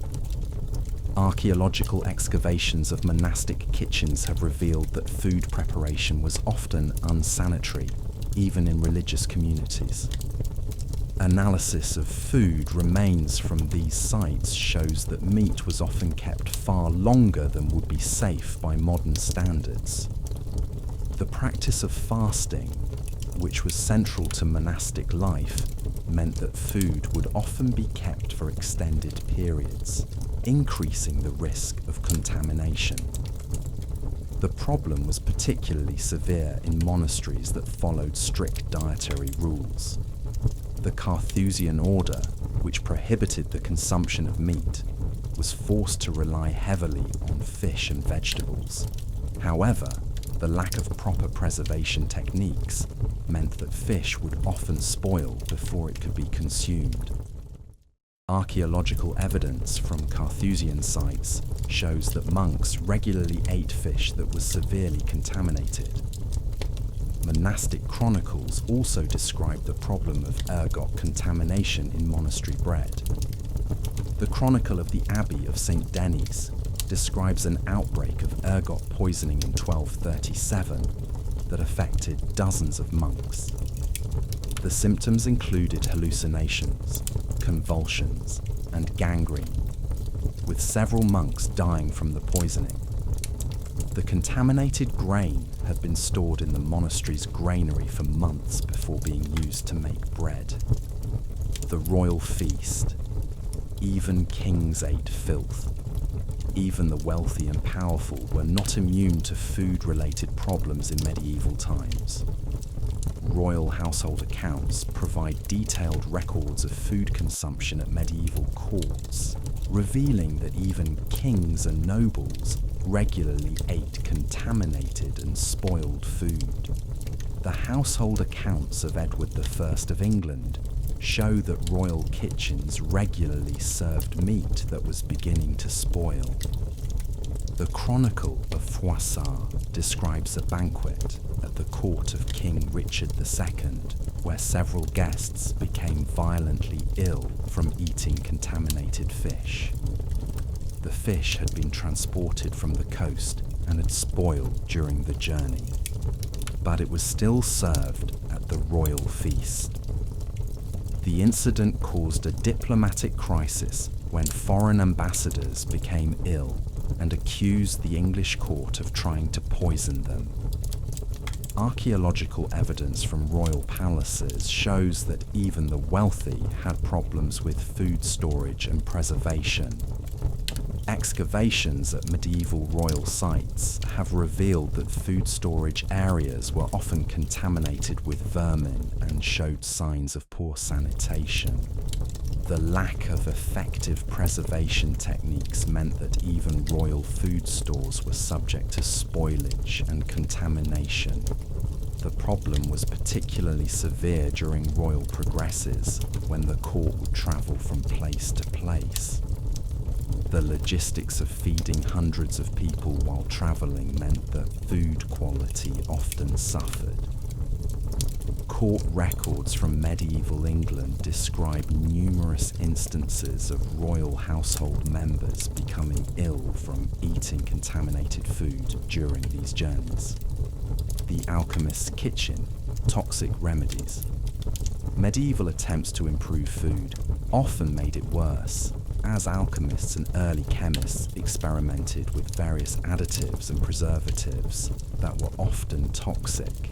Archaeological excavations of monastic kitchens have revealed that food preparation was often unsanitary, even in religious communities. Analysis of food remains from these sites shows that meat was often kept far longer than would be safe by modern standards. The practice of fasting, which was central to monastic life, meant that food would often be kept for extended periods, increasing the risk of contamination. The problem was particularly severe in monasteries that followed strict dietary rules. The Carthusian order, which prohibited the consumption of meat, was forced to rely heavily on fish and vegetables. However, the lack of proper preservation techniques meant that fish would often spoil before it could be consumed. Archaeological evidence from Carthusian sites shows that monks regularly ate fish that was severely contaminated. Monastic chronicles also describe the problem of ergot contamination in monastery bread. The Chronicle of the Abbey of St. Denis describes an outbreak of ergot poisoning in 1237 that affected dozens of monks. The symptoms included hallucinations, convulsions, and gangrene, with several monks dying from the poisoning. The contaminated grain had been stored in the monastery's granary for months before being used to make bread. The royal feast. Even kings ate filth. Even the wealthy and powerful were not immune to food-related problems in medieval times. Royal household accounts provide detailed records of food consumption at medieval courts, revealing that even kings and nobles regularly ate contaminated and spoiled food. The household accounts of Edward I of England show that royal kitchens regularly served meat that was beginning to spoil. The Chronicle of Froissart describes a banquet at the court of King Richard II, where several guests became violently ill from eating contaminated fish. The fish had been transported from the coast and had spoiled during the journey, but it was still served at the royal feast. The incident caused a diplomatic crisis when foreign ambassadors became ill and accused the English court of trying to poison them. Archaeological evidence from royal palaces shows that even the wealthy had problems with food storage and preservation. Excavations at medieval royal sites have revealed that food storage areas were often contaminated with vermin and showed signs of poor sanitation. The lack of effective preservation techniques meant that even royal food stores were subject to spoilage and contamination. The problem was particularly severe during royal progresses, when the court would travel from place to place. The logistics of feeding hundreds of people while travelling meant that food quality often suffered. Court records from medieval England describe numerous instances of royal household members becoming ill from eating contaminated food during these journeys. The alchemist's kitchen, toxic remedies. Medieval attempts to improve food often made it worse, as alchemists and early chemists experimented with various additives and preservatives that were often toxic.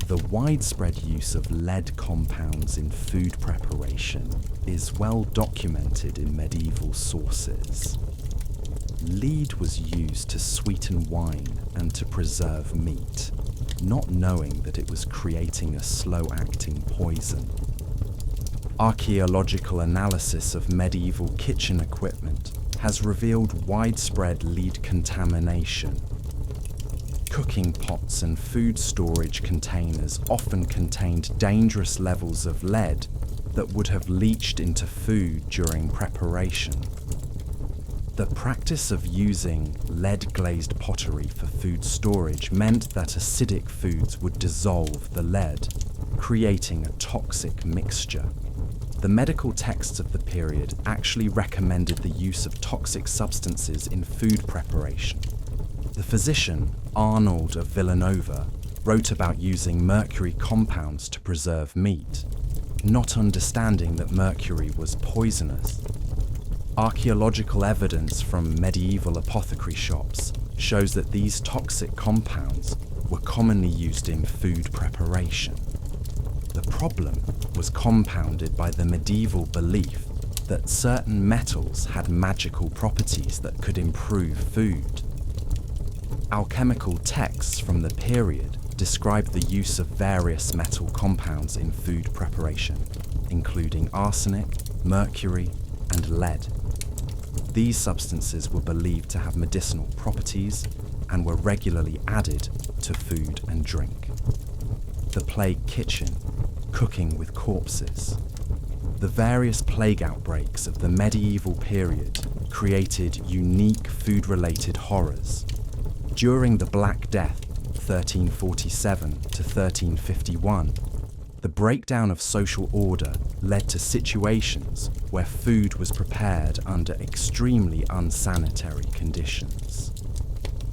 The widespread use of lead compounds in food preparation is well documented in medieval sources. Lead was used to sweeten wine and to preserve meat, not knowing that it was creating a slow-acting poison. Archaeological analysis of medieval kitchen equipment has revealed widespread lead contamination. Cooking pots and food storage containers often contained dangerous levels of lead that would have leached into food during preparation. The practice of using lead-glazed pottery for food storage meant that acidic foods would dissolve the lead, creating a toxic mixture. The medical texts of the period actually recommended the use of toxic substances in food preparation. The physician, Arnold of Villanova, wrote about using mercury compounds to preserve meat. not understanding that mercury was poisonous. Archaeological evidence from medieval apothecary shops shows that these toxic compounds were commonly used in food preparation. The problem was compounded by the medieval belief that certain metals had magical properties that could improve food. Alchemical texts from the period describe the use of various metal compounds in food preparation, including arsenic, mercury, and lead. These substances were believed to have medicinal properties and were regularly added to food and drink. The plague kitchen, cooking with corpses. The various plague outbreaks of the medieval period created unique food-related horrors. During the Black Death, 1347 to 1351, the breakdown of social order led to situations where food was prepared under extremely unsanitary conditions.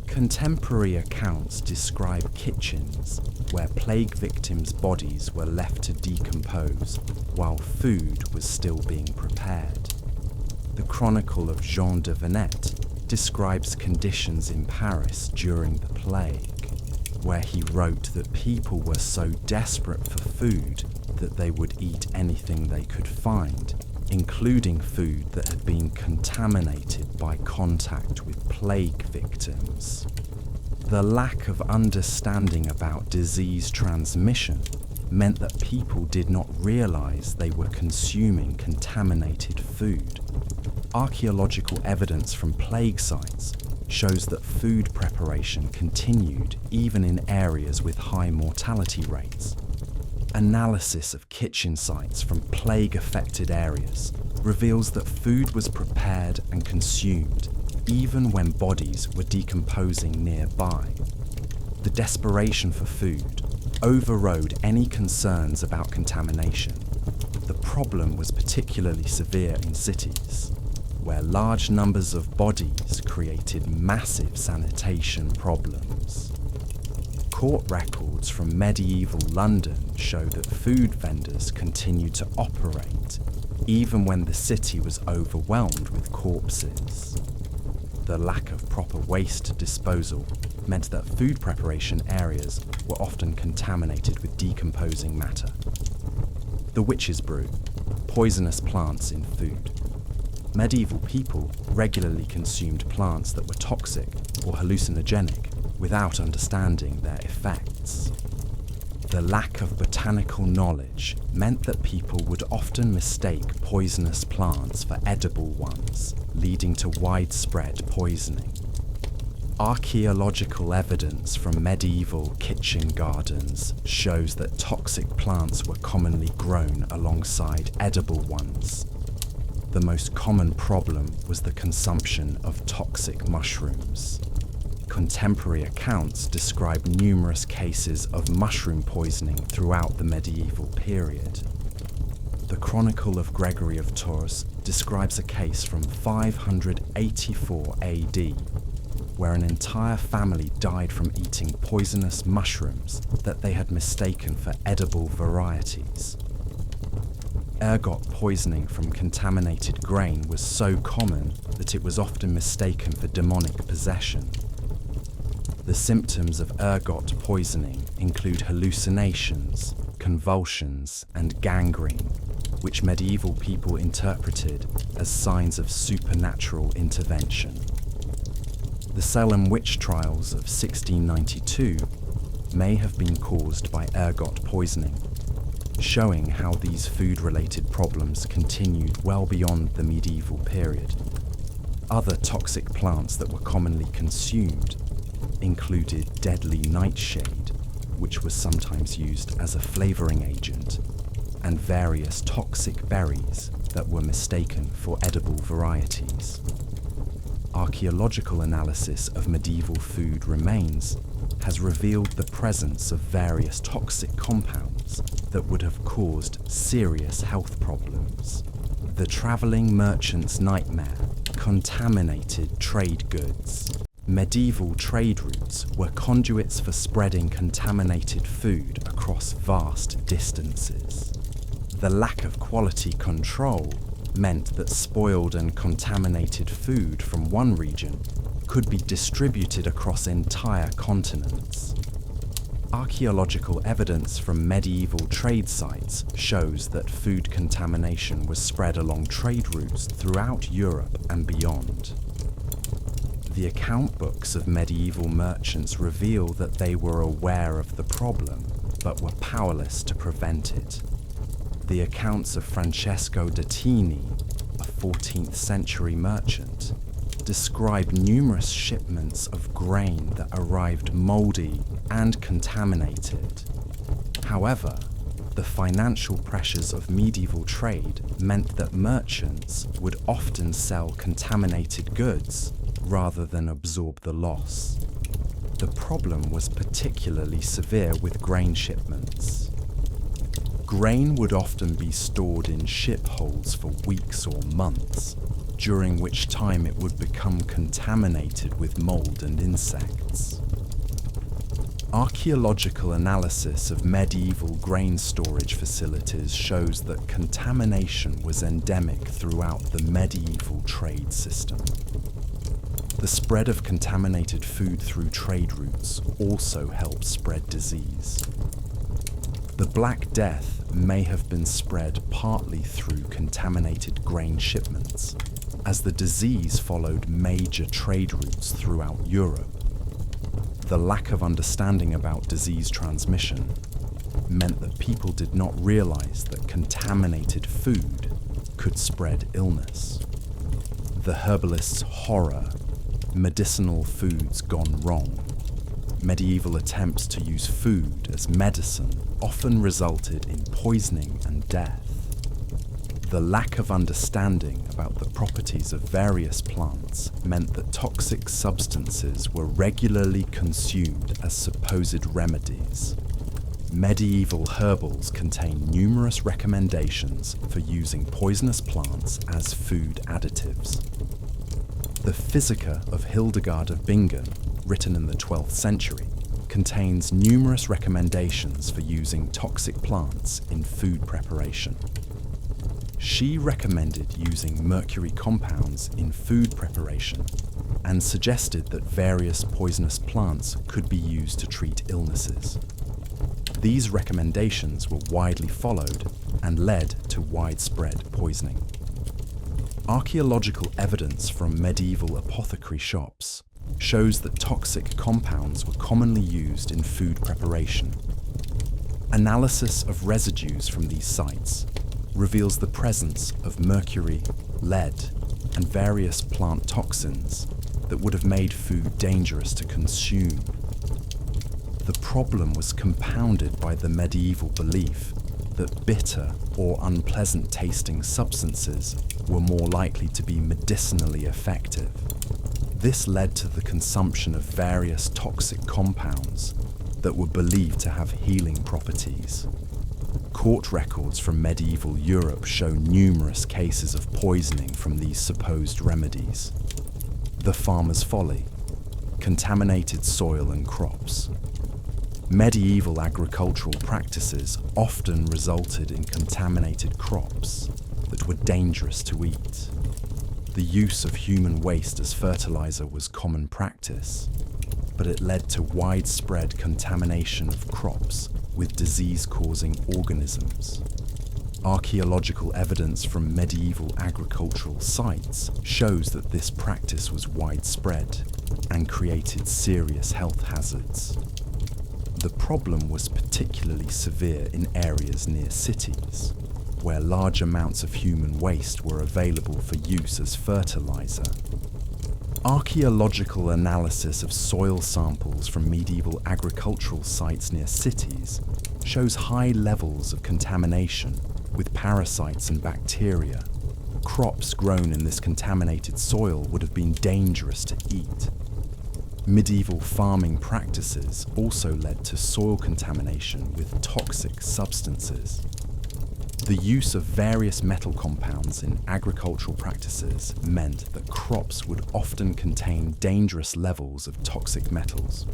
Contemporary accounts describe kitchens where plague victims' bodies were left to decompose while food was still being prepared. The Chronicle of Jean de Venette describes conditions in Paris during the plague, where he wrote that people were so desperate for food that they would eat anything they could find, including food that had been contaminated by contact with plague victims. The lack of understanding about disease transmission meant that people did not realize they were consuming contaminated food. Archaeological evidence from plague sites shows that food preparation continued even in areas with high mortality rates. Analysis of kitchen sites from plague-affected areas reveals that food was prepared and consumed even when bodies were decomposing nearby. The desperation for food overrode any concerns about contamination. The problem was particularly severe in cities, where large numbers of bodies created massive sanitation problems. Court records from medieval London show that food vendors continued to operate even when the city was overwhelmed with corpses. The lack of proper waste disposal meant that food preparation areas were often contaminated with decomposing matter. The witch's brew, poisonous plants in food. Medieval people regularly consumed plants that were toxic or hallucinogenic without understanding their effects. The lack of botanical knowledge meant that people would often mistake poisonous plants for edible ones, leading to widespread poisoning. Archaeological evidence from medieval kitchen gardens shows that toxic plants were commonly grown alongside edible ones. The most common problem was the consumption of toxic mushrooms. Contemporary accounts describe numerous cases of mushroom poisoning throughout the medieval period. The Chronicle of Gregory of Tours describes a case from 584 AD, where an entire family died from eating poisonous mushrooms that they had mistaken for edible varieties. Ergot poisoning from contaminated grain was so common that it was often mistaken for demonic possession. The symptoms of ergot poisoning include hallucinations, convulsions, and gangrene, which medieval people interpreted as signs of supernatural intervention. The Salem witch trials of 1692 may have been caused by ergot poisoning, showing how these food-related problems continued well beyond the medieval period. Other toxic plants that were commonly consumed included deadly nightshade, which was sometimes used as a flavoring agent, and various toxic berries that were mistaken for edible varieties. Archaeological analysis of medieval food remains has revealed the presence of various toxic compounds that would have caused serious health problems. The travelling merchant's nightmare: contaminated trade goods. Medieval trade routes were conduits for spreading contaminated food across vast distances. The lack of quality control meant that spoiled and contaminated food from one region could be distributed across entire continents. Archaeological evidence from medieval trade sites shows that food contamination was spread along trade routes throughout Europe and beyond. The account books of medieval merchants reveal that they were aware of the problem, but were powerless to prevent it. The accounts of Francesco da Tini, a 14th century merchant, describe numerous shipments of grain that arrived moldy and contaminated. However, the financial pressures of medieval trade meant that merchants would often sell contaminated goods rather than absorb the loss. The problem was particularly severe with grain shipments. Grain would often be stored in ship holds for weeks or months, during which time it would become contaminated with mold and insects. Archaeological analysis of medieval grain storage facilities shows that contamination was endemic throughout the medieval trade system. The spread of contaminated food through trade routes also helped spread disease. The Black Death may have been spread partly through contaminated grain shipments, as the disease followed major trade routes throughout Europe. The lack of understanding about disease transmission meant that people did not realize that contaminated food could spread illness. The herbalist's horror, medicinal foods gone wrong. Medieval attempts to use food as medicine often resulted in poisoning and death. The lack of understanding about the properties of various plants meant that toxic substances were regularly consumed as supposed remedies. Medieval herbals contain numerous recommendations for using poisonous plants as food additives. The Physica of Hildegard of Bingen, written in the 12th century, contains numerous recommendations for using toxic plants in food preparation. She recommended using mercury compounds in food preparation and suggested that various poisonous plants could be used to treat illnesses. These recommendations were widely followed and led to widespread poisoning. Archaeological evidence from medieval apothecary shops shows that toxic compounds were commonly used in food preparation. Analysis of residues from these sites reveals the presence of mercury, lead, and various plant toxins that would have made food dangerous to consume. The problem was compounded by the medieval belief that bitter or unpleasant tasting substances were more likely to be medicinally effective. This led to the consumption of various toxic compounds that were believed to have healing properties. Court records from medieval Europe show numerous cases of poisoning from these supposed remedies. The farmer's folly, contaminated soil and crops. Medieval agricultural practices often resulted in contaminated crops that were dangerous to eat. The use of human waste as fertilizer was common practice, but it led to widespread contamination of crops with disease-causing organisms. Archaeological evidence from medieval agricultural sites shows that this practice was widespread and created serious health hazards. The problem was particularly severe in areas near cities, where large amounts of human waste were available for use as fertilizer. Archaeological analysis of soil samples from medieval agricultural sites near cities shows high levels of contamination with parasites and bacteria. Crops grown in this contaminated soil would have been dangerous to eat. Medieval farming practices also led to soil contamination with toxic substances. The use of various metal compounds in agricultural practices meant that crops would often contain dangerous levels of toxic metals.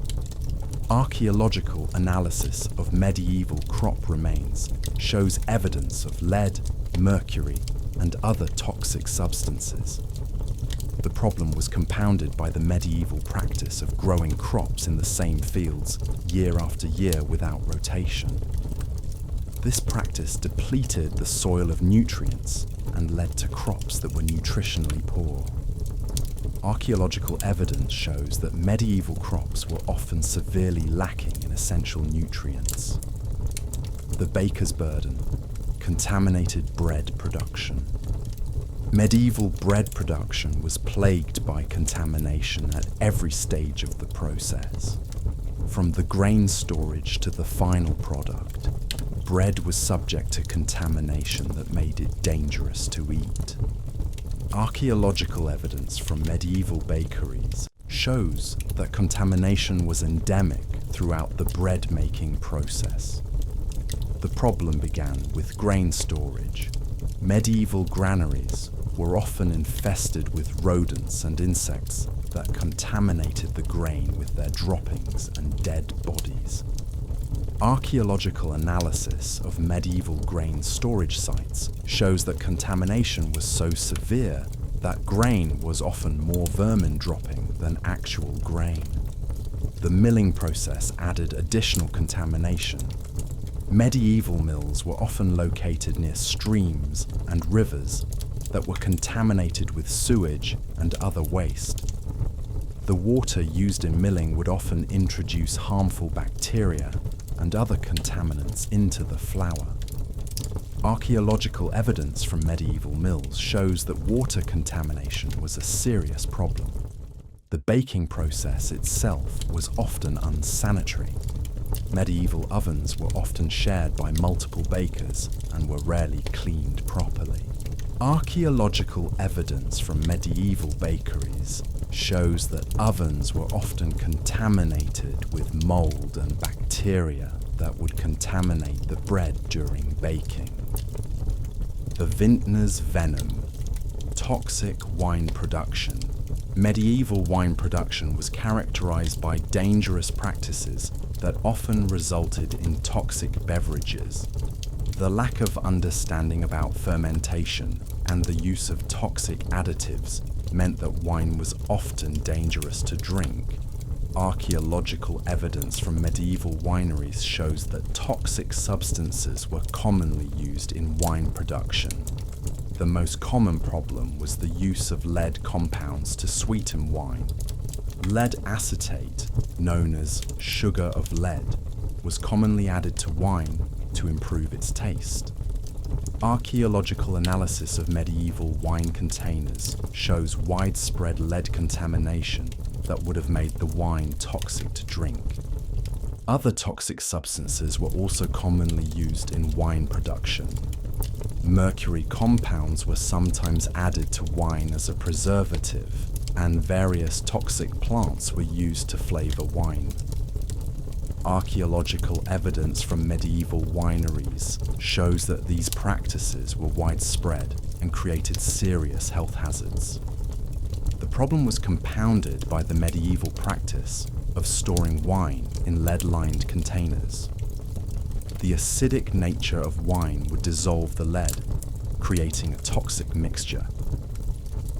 Archaeological analysis of medieval crop remains shows evidence of lead, mercury, and other toxic substances. The problem was compounded by the medieval practice of growing crops in the same fields year after year without rotation. This practice depleted the soil of nutrients and led to crops that were nutritionally poor. Archaeological evidence shows that medieval crops were often severely lacking in essential nutrients. The baker's burden: contaminated bread production. Medieval bread production was plagued by contamination at every stage of the process. From the grain storage to the final product, bread was subject to contamination that made it dangerous to eat. Archaeological evidence from medieval bakeries shows that contamination was endemic throughout the bread-making process. The problem began with grain storage. Medieval granaries were often infested with rodents and insects that contaminated the grain with their droppings and dead bodies. Archaeological analysis of medieval grain storage sites shows that contamination was so severe that grain was often more vermin dropping than actual grain. The milling process added additional contamination. Medieval mills were often located near streams and rivers that were contaminated with sewage and other waste. The water used in milling would often introduce harmful bacteria and other contaminants into the flour. Archaeological evidence from medieval mills shows that water contamination was a serious problem. The baking process itself was often unsanitary. Medieval ovens were often shared by multiple bakers and were rarely cleaned properly. Archaeological evidence from medieval bakeries shows that ovens were often contaminated with mold and bacteria that would contaminate the bread during baking. The vintner's venom. Toxic wine production. Medieval wine production was characterized by dangerous practices that often resulted in toxic beverages. The lack of understanding about fermentation and the use of toxic additives meant that wine was often dangerous to drink. Archaeological evidence from medieval wineries shows that toxic substances were commonly used in wine production. The most common problem was the use of lead compounds to sweeten wine. Lead acetate, known as sugar of lead, was commonly added to wine to improve its taste. Archaeological analysis of medieval wine containers shows widespread lead contamination that would have made the wine toxic to drink. Other toxic substances were also commonly used in wine production. Mercury compounds were sometimes added to wine as a preservative, and various toxic plants were used to flavor wine. Archaeological evidence from medieval wineries shows that these practices were widespread and created serious health hazards. The problem was compounded by the medieval practice of storing wine in lead-lined containers. The acidic nature of wine would dissolve the lead, creating a toxic mixture.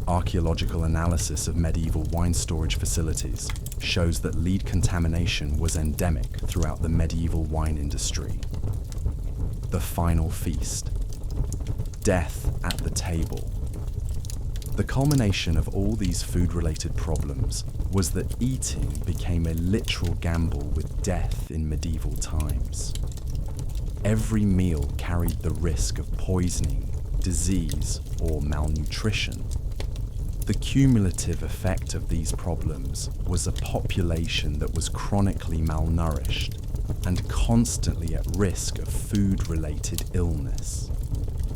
Archaeological analysis of medieval wine storage facilities shows that lead contamination was endemic throughout the medieval wine industry. The final feast. Death at the table. The culmination of all these food-related problems was that eating became a literal gamble with death in medieval times. Every meal carried the risk of poisoning, disease, or malnutrition. The cumulative effect of these problems was a population that was chronically malnourished and constantly at risk of food-related illness.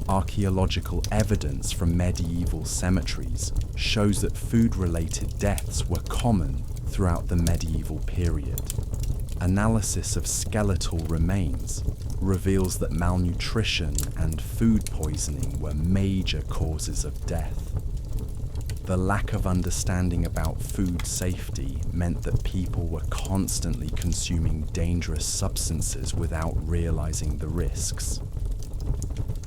Archaeological evidence from medieval cemeteries shows that food-related deaths were common throughout the medieval period. Analysis of skeletal remains reveals that malnutrition and food poisoning were major causes of death. The lack of understanding about food safety meant that people were constantly consuming dangerous substances without realizing the risks.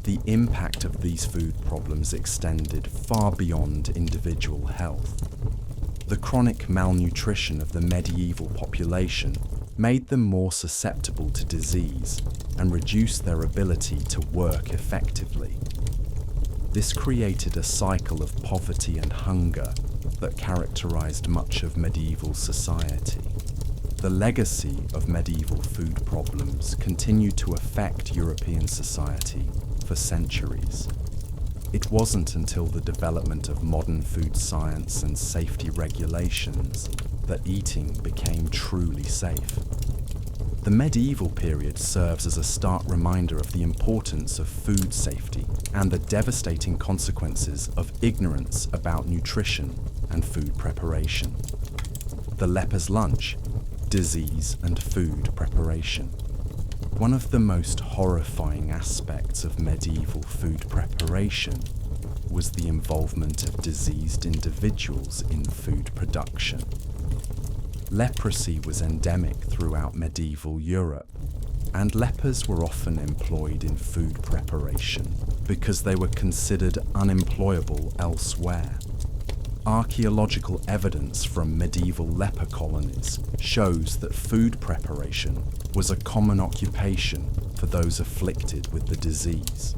The impact of these food problems extended far beyond individual health. The chronic malnutrition of the medieval population made them more susceptible to disease and reduced their ability to work effectively. This created a cycle of poverty and hunger that characterized much of medieval society. The legacy of medieval food problems continued to affect European society for centuries. It wasn't until the development of modern food science and safety regulations that eating became truly safe. The medieval period serves as a stark reminder of the importance of food safety and the devastating consequences of ignorance about nutrition and food preparation. The leper's lunch, disease and food preparation. One of the most horrifying aspects of medieval food preparation was the involvement of diseased individuals in food production. Leprosy was endemic throughout medieval Europe, and lepers were often employed in food preparation because they were considered unemployable elsewhere. Archaeological evidence from medieval leper colonies shows that food preparation was a common occupation for those afflicted with the disease.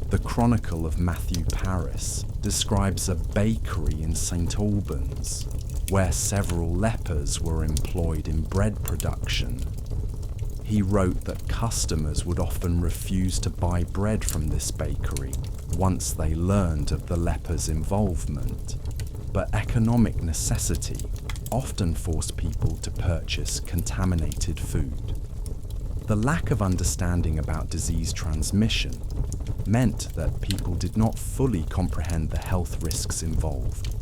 The Chronicle of Matthew Paris describes a bakery in St. Albans where several lepers were employed in bread production. He wrote that customers would often refuse to buy bread from this bakery once they learned of the lepers' involvement, but economic necessity often forced people to purchase contaminated food. The lack of understanding about disease transmission meant that people did not fully comprehend the health risks involved.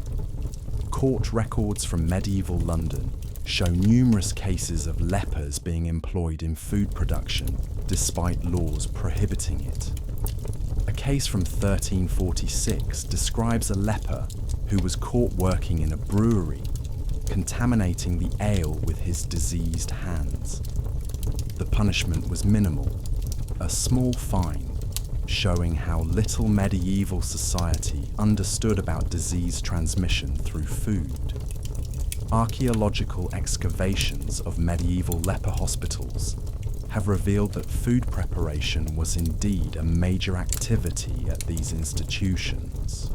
Court records from medieval London show numerous cases of lepers being employed in food production despite laws prohibiting it. A case from 1346 describes a leper who was caught working in a brewery, contaminating the ale with his diseased hands. The punishment was minimal, a small fine, showing how little medieval society understood about disease transmission through food. Archaeological excavations of medieval leper hospitals have revealed that food preparation was indeed a major activity at these institutions.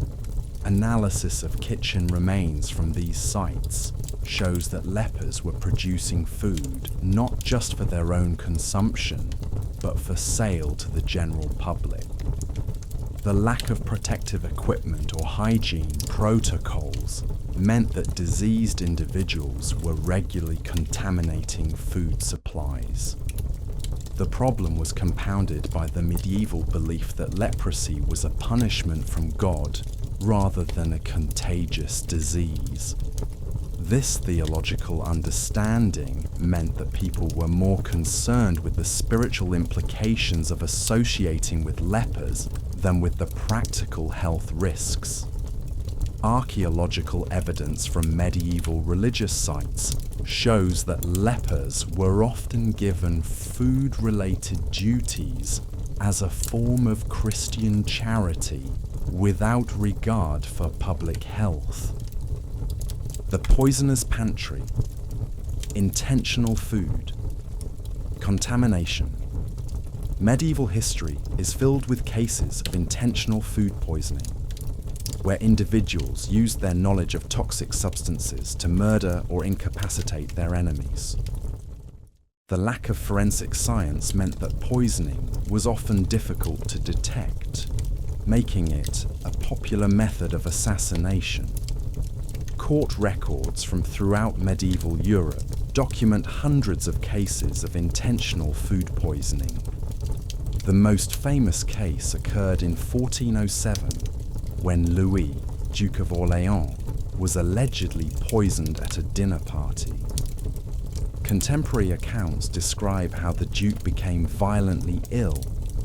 Analysis of kitchen remains from these sites shows that lepers were producing food not just for their own consumption, but for sale to the general public. The lack of protective equipment or hygiene protocols meant that diseased individuals were regularly contaminating food supplies. The problem was compounded by the medieval belief that leprosy was a punishment from God rather than a contagious disease. This theological understanding meant that people were more concerned with the spiritual implications of associating with lepers than with the practical health risks. Archaeological evidence from medieval religious sites shows that lepers were often given food-related duties as a form of Christian charity without regard for public health. The poisoner's pantry, intentional food, contamination. Medieval history is filled with cases of intentional food poisoning, where individuals used their knowledge of toxic substances to murder or incapacitate their enemies. The lack of forensic science meant that poisoning was often difficult to detect, making it a popular method of assassination. Court records from throughout medieval Europe document hundreds of cases of intentional food poisoning. The most famous case occurred in 1407, when Louis, Duke of Orléans, was allegedly poisoned at a dinner party. Contemporary accounts describe how the Duke became violently ill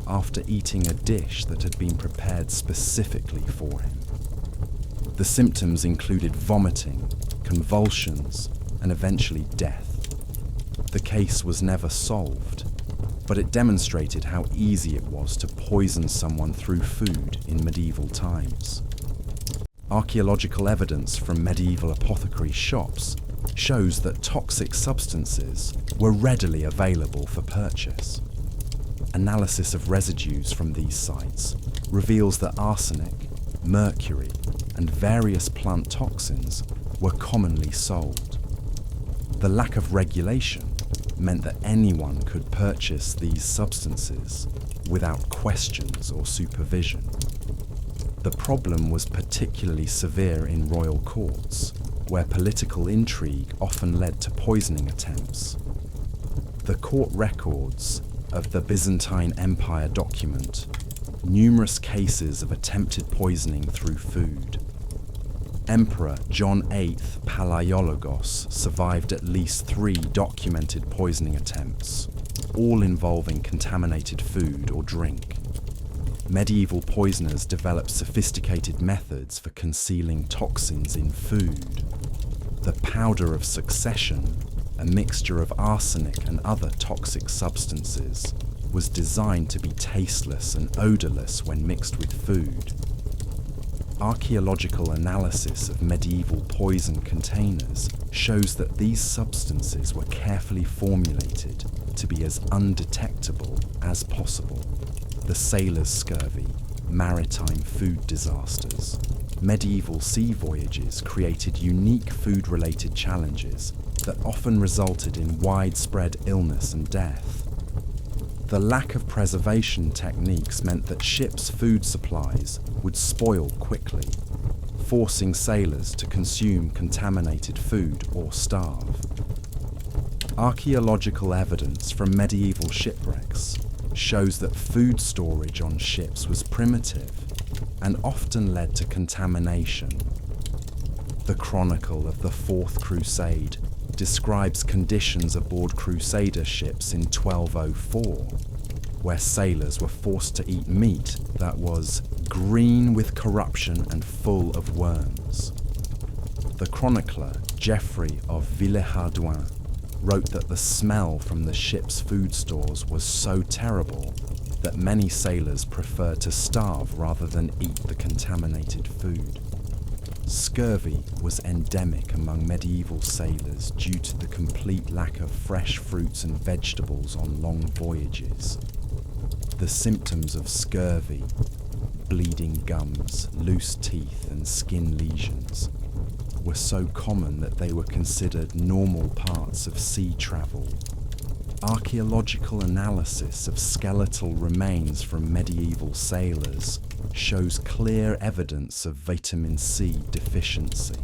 after eating a dish that had been prepared specifically for him. The symptoms included vomiting, convulsions, and eventually death. The case was never solved, but it demonstrated how easy it was to poison someone through food in medieval times. Archaeological evidence from medieval apothecary shops shows that toxic substances were readily available for purchase. Analysis of residues from these sites reveals that arsenic, mercury, and various plant toxins were commonly sold. The lack of regulation meant that anyone could purchase these substances without questions or supervision. The problem was particularly severe in royal courts, where political intrigue often led to poisoning attempts. The court records of the Byzantine Empire document numerous cases of attempted poisoning through food. Emperor John VIII Palaiologos survived at least 3 documented poisoning attempts, all involving contaminated food or drink. Medieval poisoners developed sophisticated methods for concealing toxins in food. The powder of succession, a mixture of arsenic and other toxic substances, was designed to be tasteless and odorless when mixed with food. Archaeological analysis of medieval poison containers shows that these substances were carefully formulated to be as undetectable as possible. The sailors' scurvy, maritime food disasters, medieval sea voyages created unique food-related challenges that often resulted in widespread illness and death. The lack of preservation techniques meant that ships' food supplies would spoil quickly, forcing sailors to consume contaminated food or starve. Archaeological evidence from medieval shipwrecks shows that food storage on ships was primitive and often led to contamination. The Chronicle of the Fourth Crusade describes conditions aboard Crusader ships in 1204, where sailors were forced to eat meat that was green with corruption and full of worms. The chronicler Geoffrey of Villehardouin wrote that the smell from the ship's food stores was so terrible that many sailors preferred to starve rather than eat the contaminated food. Scurvy was endemic among medieval sailors due to the complete lack of fresh fruits and vegetables on long voyages. The symptoms of scurvy, bleeding gums, loose teeth, and skin lesions, were so common that they were considered normal parts of sea travel. Archaeological analysis of skeletal remains from medieval sailors shows clear evidence of vitamin C deficiency.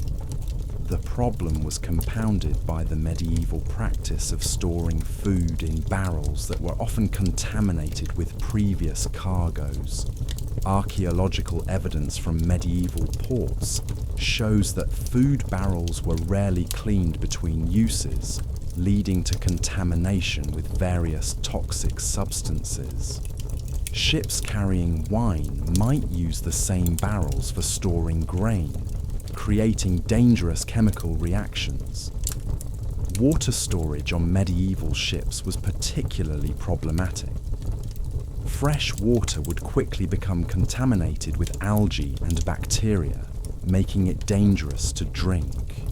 The problem was compounded by the medieval practice of storing food in barrels that were often contaminated with previous cargoes. Archaeological evidence from medieval ports shows that food barrels were rarely cleaned between uses, leading to contamination with various toxic substances. Ships carrying wine might use the same barrels for storing grain, creating dangerous chemical reactions. Water storage on medieval ships was particularly problematic. Fresh water would quickly become contaminated with algae and bacteria, making it dangerous to drink.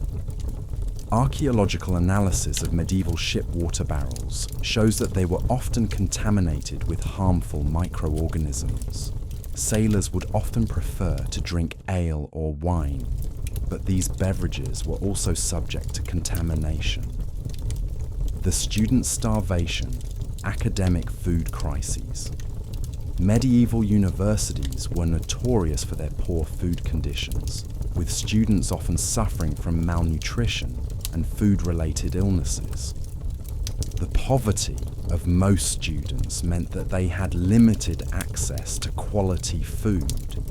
Archaeological analysis of medieval ship water barrels shows that they were often contaminated with harmful microorganisms. Sailors would often prefer to drink ale or wine, but these beverages were also subject to contamination. The student starvation, academic food crises. Medieval universities were notorious for their poor food conditions, with students often suffering from malnutrition and food-related illnesses. The poverty of most students meant that they had limited access to quality food,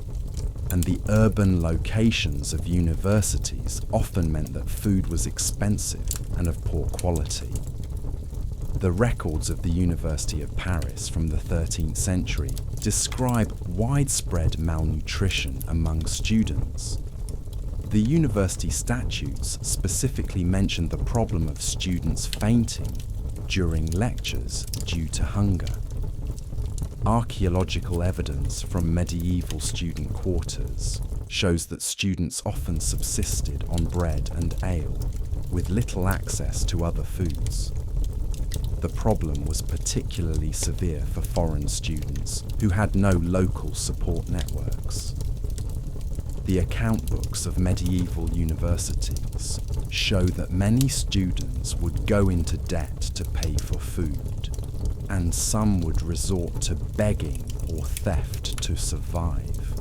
and the urban locations of universities often meant that food was expensive and of poor quality. The records of the University of Paris from the 13th century describe widespread malnutrition among students. The university statutes specifically mention the problem of students fainting during lectures due to hunger. Archaeological evidence from medieval student quarters shows that students often subsisted on bread and ale, with little access to other foods. The problem was particularly severe for foreign students who had no local support networks. The account books of medieval universities show that many students would go into debt to pay for food, and some would resort to begging or theft to survive.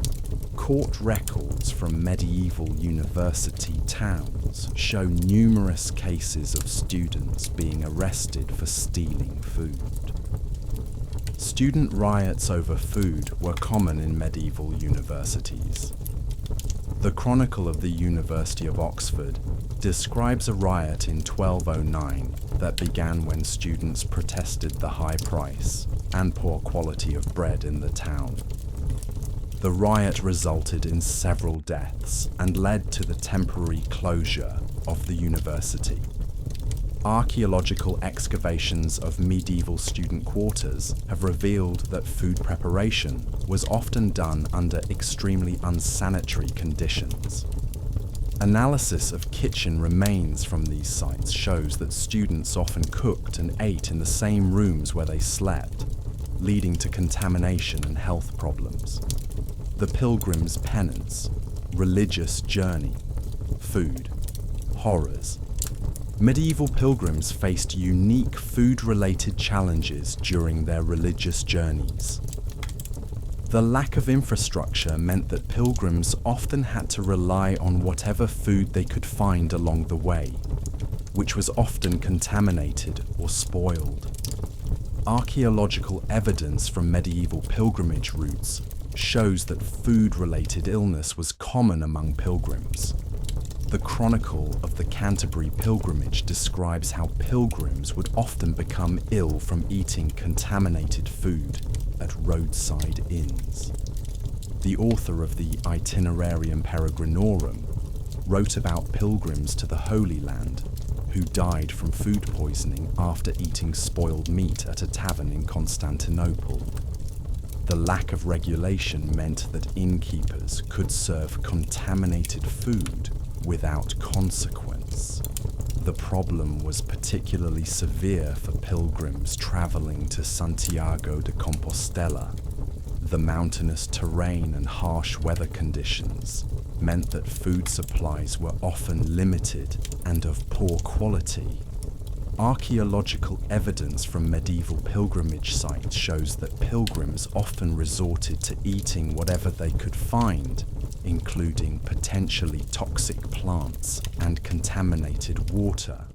Court records from medieval university towns show numerous cases of students being arrested for stealing food. Student riots over food were common in medieval universities. The Chronicle of the University of Oxford describes a riot in 1209 that began when students protested the high price and poor quality of bread in the town. The riot resulted in several deaths and led to the temporary closure of the university. Archaeological excavations of medieval student quarters have revealed that food preparation was often done under extremely unsanitary conditions. Analysis of kitchen remains from these sites shows that students often cooked and ate in the same rooms where they slept, leading to contamination and health problems. The pilgrim's penance, religious journey, food, horrors. Medieval pilgrims faced unique food-related challenges during their religious journeys. The lack of infrastructure meant that pilgrims often had to rely on whatever food they could find along the way, which was often contaminated or spoiled. Archaeological evidence from medieval pilgrimage routes shows that food-related illness was common among pilgrims. The Chronicle of the Canterbury Pilgrimage describes how pilgrims would often become ill from eating contaminated food at roadside inns. The author of the Itinerarium Peregrinorum wrote about pilgrims to the Holy Land who died from food poisoning after eating spoiled meat at a tavern in Constantinople. The lack of regulation meant that innkeepers could serve contaminated food without consequence. The problem was particularly severe for pilgrims traveling to Santiago de Compostela. The mountainous terrain and harsh weather conditions meant that food supplies were often limited and of poor quality. Archaeological evidence from medieval pilgrimage sites shows that pilgrims often resorted to eating whatever they could find, including potentially toxic plants and contaminated water.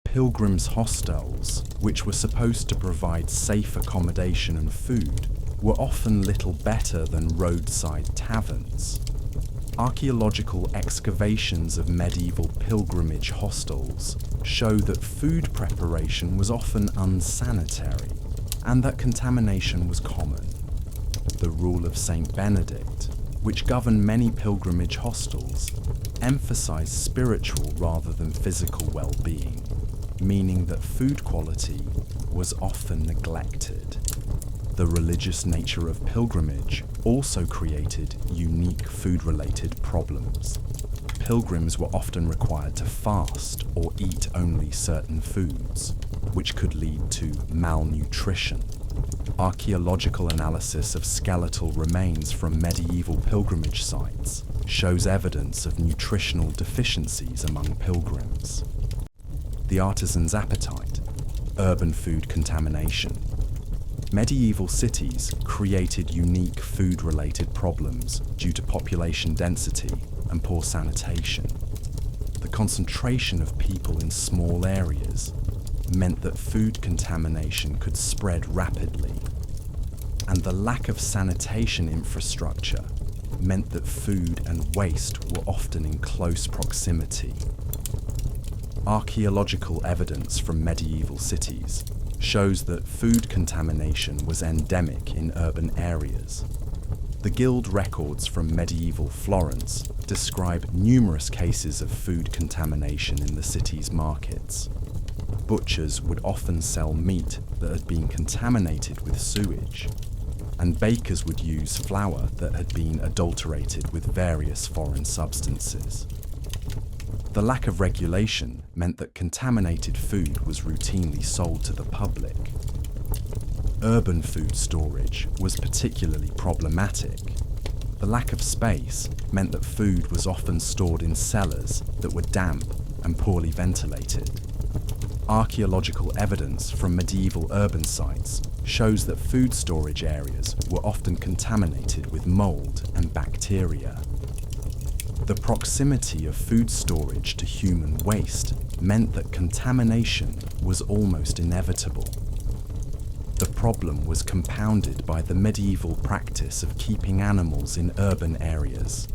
Pilgrims' hostels, which were supposed to provide safe accommodation and food, were often little better than roadside taverns. Archaeological excavations of medieval pilgrimage hostels show that food preparation was often unsanitary and that contamination was common. The rule of Saint Benedict, which governed many pilgrimage hostels, emphasized spiritual rather than physical well-being, meaning that food quality was often neglected. The religious nature of pilgrimage also created unique food-related problems. Pilgrims were often required to fast or eat only certain foods, which could lead to malnutrition. Archaeological analysis of skeletal remains from medieval pilgrimage sites shows evidence of nutritional deficiencies among pilgrims. The artisan's appetite, urban food contamination. Medieval cities created unique food-related problems due to population density and poor sanitation. The concentration of people in small areas meant that food contamination could spread rapidly, and the lack of sanitation infrastructure meant that food and waste were often in close proximity. Archaeological evidence from medieval cities shows that food contamination was endemic in urban areas. The guild records from medieval Florence describe numerous cases of food contamination in the city's markets. Butchers would often sell meat that had been contaminated with sewage, and bakers would use flour that had been adulterated with various foreign substances. The lack of regulation meant that contaminated food was routinely sold to the public. Urban food storage was particularly problematic. The lack of space meant that food was often stored in cellars that were damp and poorly ventilated. Archaeological evidence from medieval urban sites shows that food storage areas were often contaminated with mold and bacteria. The proximity of food storage to human waste meant that contamination was almost inevitable. The problem was compounded by the medieval practice of keeping animals in urban areas.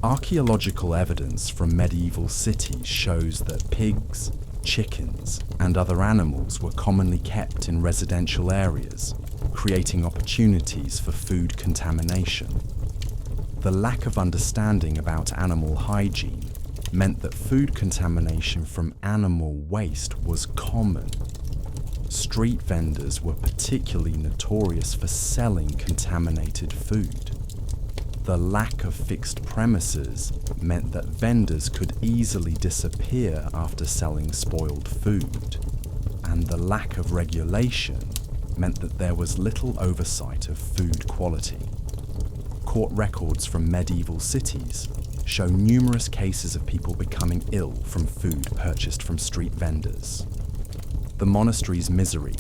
Archaeological evidence from medieval cities shows that pigs, chickens, and other animals were commonly kept in residential areas, creating opportunities for food contamination. The lack of understanding about animal hygiene meant that food contamination from animal waste was common. Street vendors were particularly notorious for selling contaminated food. The lack of fixed premises meant that vendors could easily disappear after selling spoiled food, and the lack of regulation meant that there was little oversight of food quality. Court records from medieval cities show numerous cases of people becoming ill from food purchased from street vendors. The monastery's misery,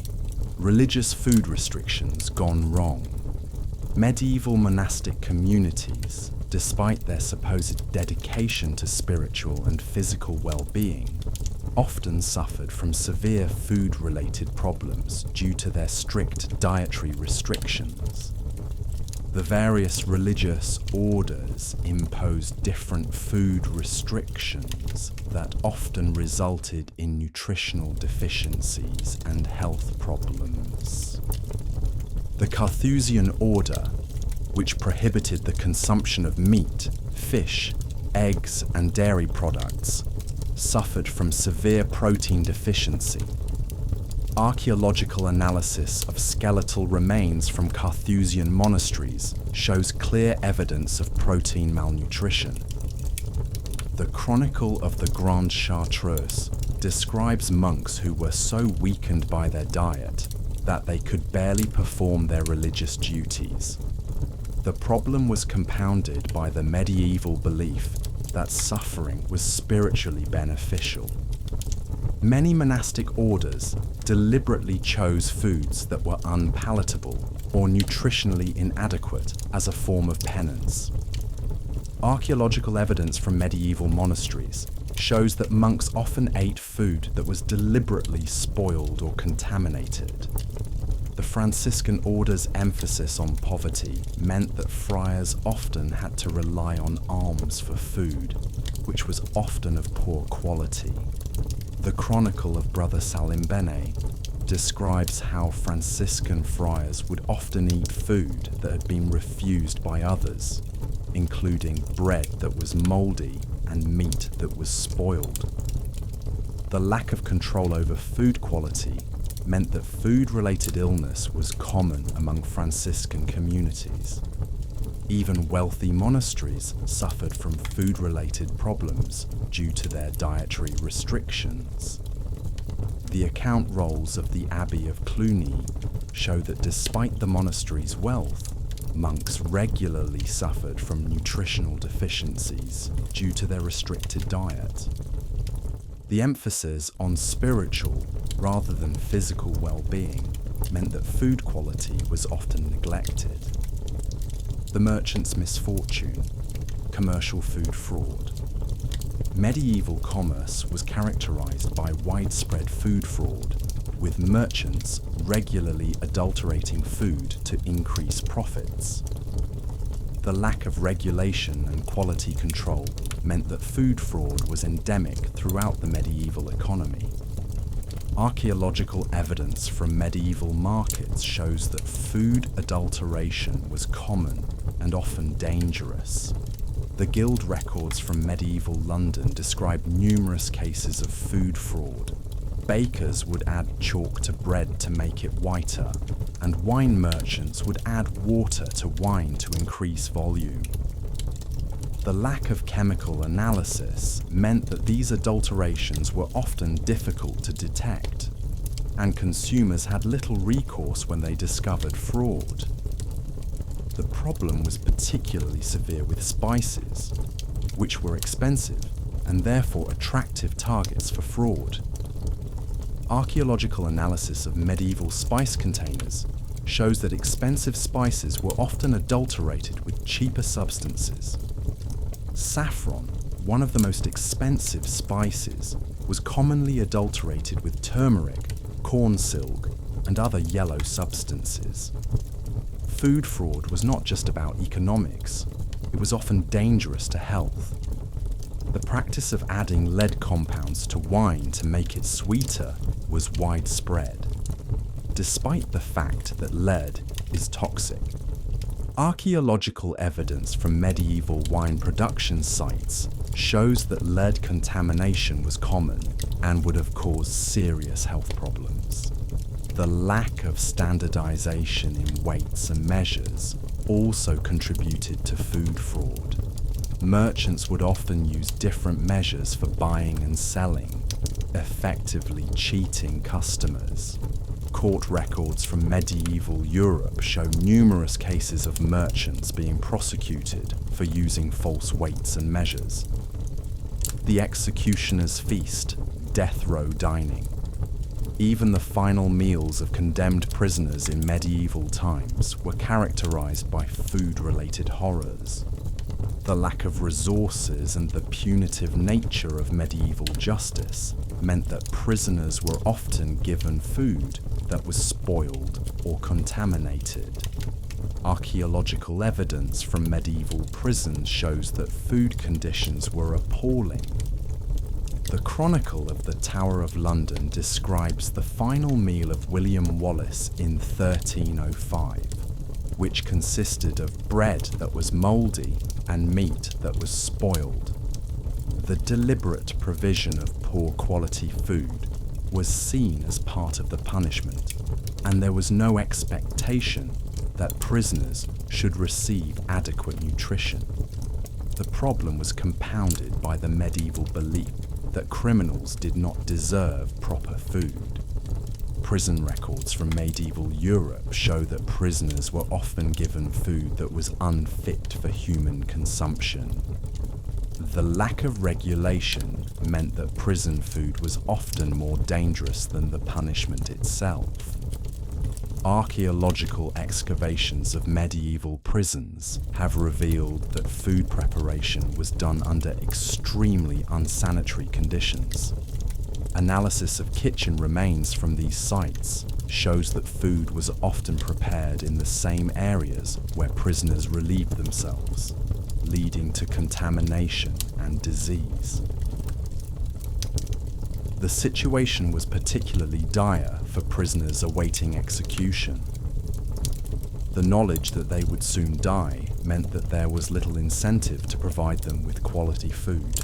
religious food restrictions gone wrong. Medieval monastic communities, despite their supposed dedication to spiritual and physical well-being, often suffered from severe food-related problems due to their strict dietary restrictions. The various religious orders imposed different food restrictions that often resulted in nutritional deficiencies and health problems. The Carthusian order, which prohibited the consumption of meat, fish, eggs, and dairy products, suffered from severe protein deficiency. Archaeological analysis of skeletal remains from Carthusian monasteries shows clear evidence of protein malnutrition. The Chronicle of the Grande Chartreuse describes monks who were so weakened by their diet that they could barely perform their religious duties. The problem was compounded by the medieval belief that suffering was spiritually beneficial. Many monastic orders deliberately chose foods that were unpalatable or nutritionally inadequate as a form of penance. Archaeological evidence from medieval monasteries shows that monks often ate food that was deliberately spoiled or contaminated. The Franciscan order's emphasis on poverty meant that friars often had to rely on alms for food, which was often of poor quality. The Chronicle of Brother Salimbene describes how Franciscan friars would often eat food that had been refused by others, including bread that was moldy and meat that was spoiled. The lack of control over food quality meant that food-related illness was common among Franciscan communities. Even wealthy monasteries suffered from food-related problems due to their dietary restrictions. The account rolls of the Abbey of Cluny show that despite the monastery's wealth, monks regularly suffered from nutritional deficiencies due to their restricted diet. The emphasis on spiritual rather than physical well-being meant that food quality was often neglected. The merchant's misfortune, commercial food fraud. Medieval commerce was characterized by widespread food fraud, with merchants regularly adulterating food to increase profits. The lack of regulation and quality control meant that food fraud was endemic throughout the medieval economy. Archaeological evidence from medieval markets shows that food adulteration was common and often dangerous. The Guild records from medieval London describe numerous cases of food fraud. Bakers would add chalk to bread to make it whiter, and wine merchants would add water to wine to increase volume. The lack of chemical analysis meant that these adulterations were often difficult to detect, and consumers had little recourse when they discovered fraud. The problem was particularly severe with spices, which were expensive and therefore attractive targets for fraud. Archaeological analysis of medieval spice containers shows that expensive spices were often adulterated with cheaper substances. Saffron, one of the most expensive spices, was commonly adulterated with turmeric, corn silk, and other yellow substances. Food fraud was not just about economics, it was often dangerous to health. The practice of adding lead compounds to wine to make it sweeter was widespread, despite the fact that lead is toxic. Archaeological evidence from medieval wine production sites shows that lead contamination was common and would have caused serious health problems. The lack of standardization in weights and measures also contributed to food fraud. Merchants would often use different measures for buying and selling, effectively cheating customers. Court records from medieval Europe show numerous cases of merchants being prosecuted for using false weights and measures. The executioner's feast, death row dining. Even the final meals of condemned prisoners in medieval times were characterized by food-related horrors. The lack of resources and the punitive nature of medieval justice meant that prisoners were often given food that was spoiled or contaminated. Archaeological evidence from medieval prisons shows that food conditions were appalling. The Chronicle of the Tower of London describes the final meal of William Wallace in 1305, which consisted of bread that was mouldy and meat that was spoiled. The deliberate provision of poor quality food was seen as part of the punishment, and there was no expectation that prisoners should receive adequate nutrition. The problem was compounded by the medieval belief that criminals did not deserve proper food. Prison records from medieval Europe show that prisoners were often given food that was unfit for human consumption. The lack of regulation meant that prison food was often more dangerous than the punishment itself. Archaeological excavations of medieval prisons have revealed that food preparation was done under extremely unsanitary conditions. Analysis of kitchen remains from these sites shows that food was often prepared in the same areas where prisoners relieved themselves, leading to contamination and disease. The situation was particularly dire for prisoners awaiting execution. The knowledge that they would soon die meant that there was little incentive to provide them with quality food.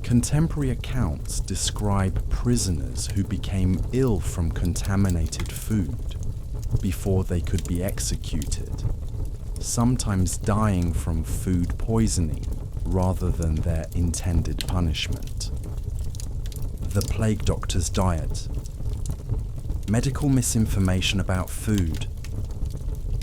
Contemporary accounts describe prisoners who became ill from contaminated food before they could be executed, sometimes dying from food poisoning rather than their intended punishment. The plague doctor's diet. Medical misinformation about food.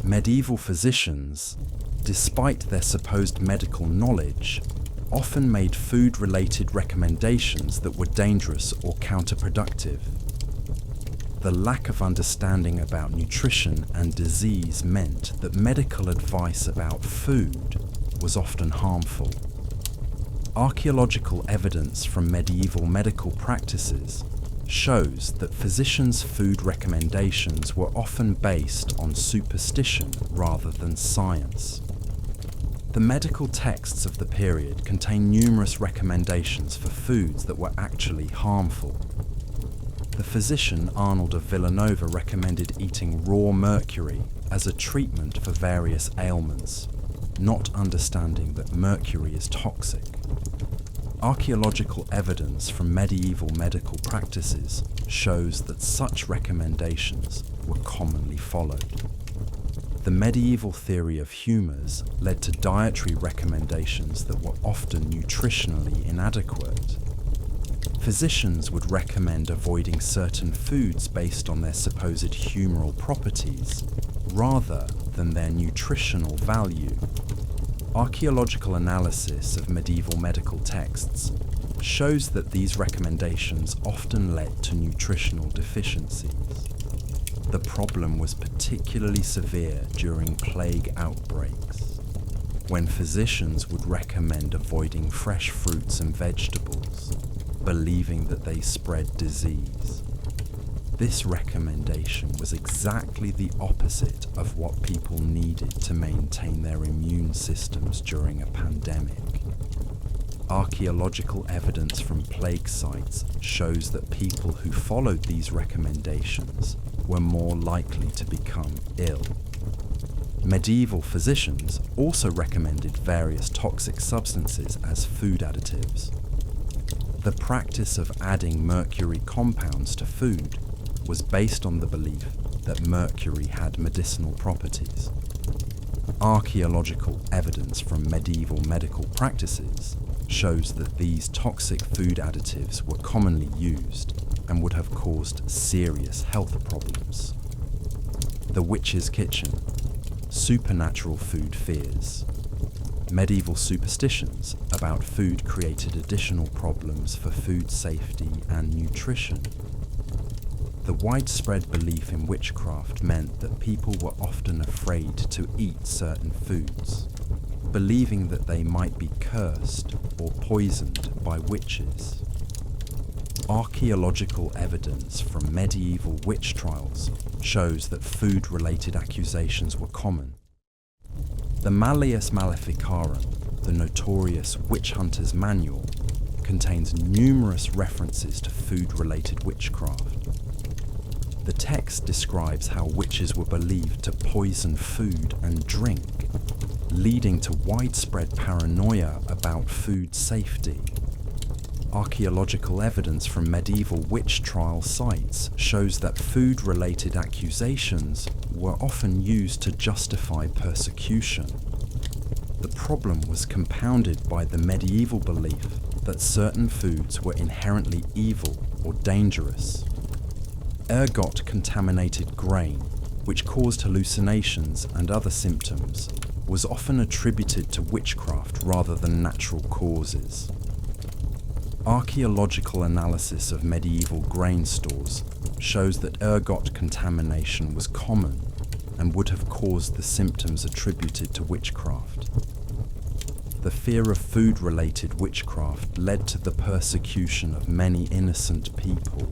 Medieval physicians, despite their supposed medical knowledge, often made food-related recommendations that were dangerous or counterproductive. The lack of understanding about nutrition and disease meant that medical advice about food was often harmful. Archaeological evidence from medieval medical practices shows that physicians' food recommendations were often based on superstition rather than science. The medical texts of the period contain numerous recommendations for foods that were actually harmful. The physician Arnold of Villanova recommended eating raw mercury as a treatment for various ailments, not understanding that mercury is toxic. Archaeological evidence from medieval medical practices shows that such recommendations were commonly followed. The medieval theory of humours led to dietary recommendations that were often nutritionally inadequate. Physicians would recommend avoiding certain foods based on their supposed humoral properties, rather than their nutritional value. Archaeological analysis of medieval medical texts shows that these recommendations often led to nutritional deficiencies. The problem was particularly severe during plague outbreaks, when physicians would recommend avoiding fresh fruits and vegetables, believing that they spread disease. This recommendation was exactly the opposite of what people needed to maintain their immune systems during a pandemic. Archaeological evidence from plague sites shows that people who followed these recommendations were more likely to become ill. Medieval physicians also recommended various toxic substances as food additives. The practice of adding mercury compounds to food was based on the belief that mercury had medicinal properties. Archaeological evidence from medieval medical practices shows that these toxic food additives were commonly used and would have caused serious health problems. The Witch's Kitchen, supernatural food fears. Medieval superstitions about food created additional problems for food safety and nutrition. The widespread belief in witchcraft meant that people were often afraid to eat certain foods, believing that they might be cursed or poisoned by witches. Archaeological evidence from medieval witch trials shows that food-related accusations were common. The Malleus Maleficarum, the notorious witch hunter's manual, contains numerous references to food-related witchcraft. The text describes how witches were believed to poison food and drink, leading to widespread paranoia about food safety. Archaeological evidence from medieval witch trial sites shows that food-related accusations were often used to justify persecution. The problem was compounded by the medieval belief that certain foods were inherently evil or dangerous. Ergot contaminated grain, which caused hallucinations and other symptoms, was often attributed to witchcraft rather than natural causes. Archaeological analysis of medieval grain stores shows that ergot contamination was common and would have caused the symptoms attributed to witchcraft. The fear of food-related witchcraft led to the persecution of many innocent people,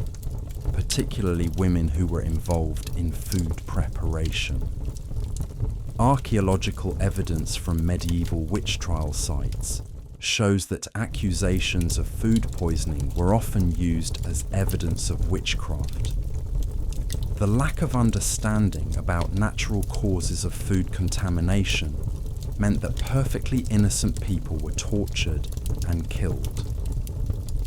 particularly women who were involved in food preparation. Archaeological evidence from medieval witch trial sites shows that accusations of food poisoning were often used as evidence of witchcraft. The lack of understanding about natural causes of food contamination meant that perfectly innocent people were tortured and killed.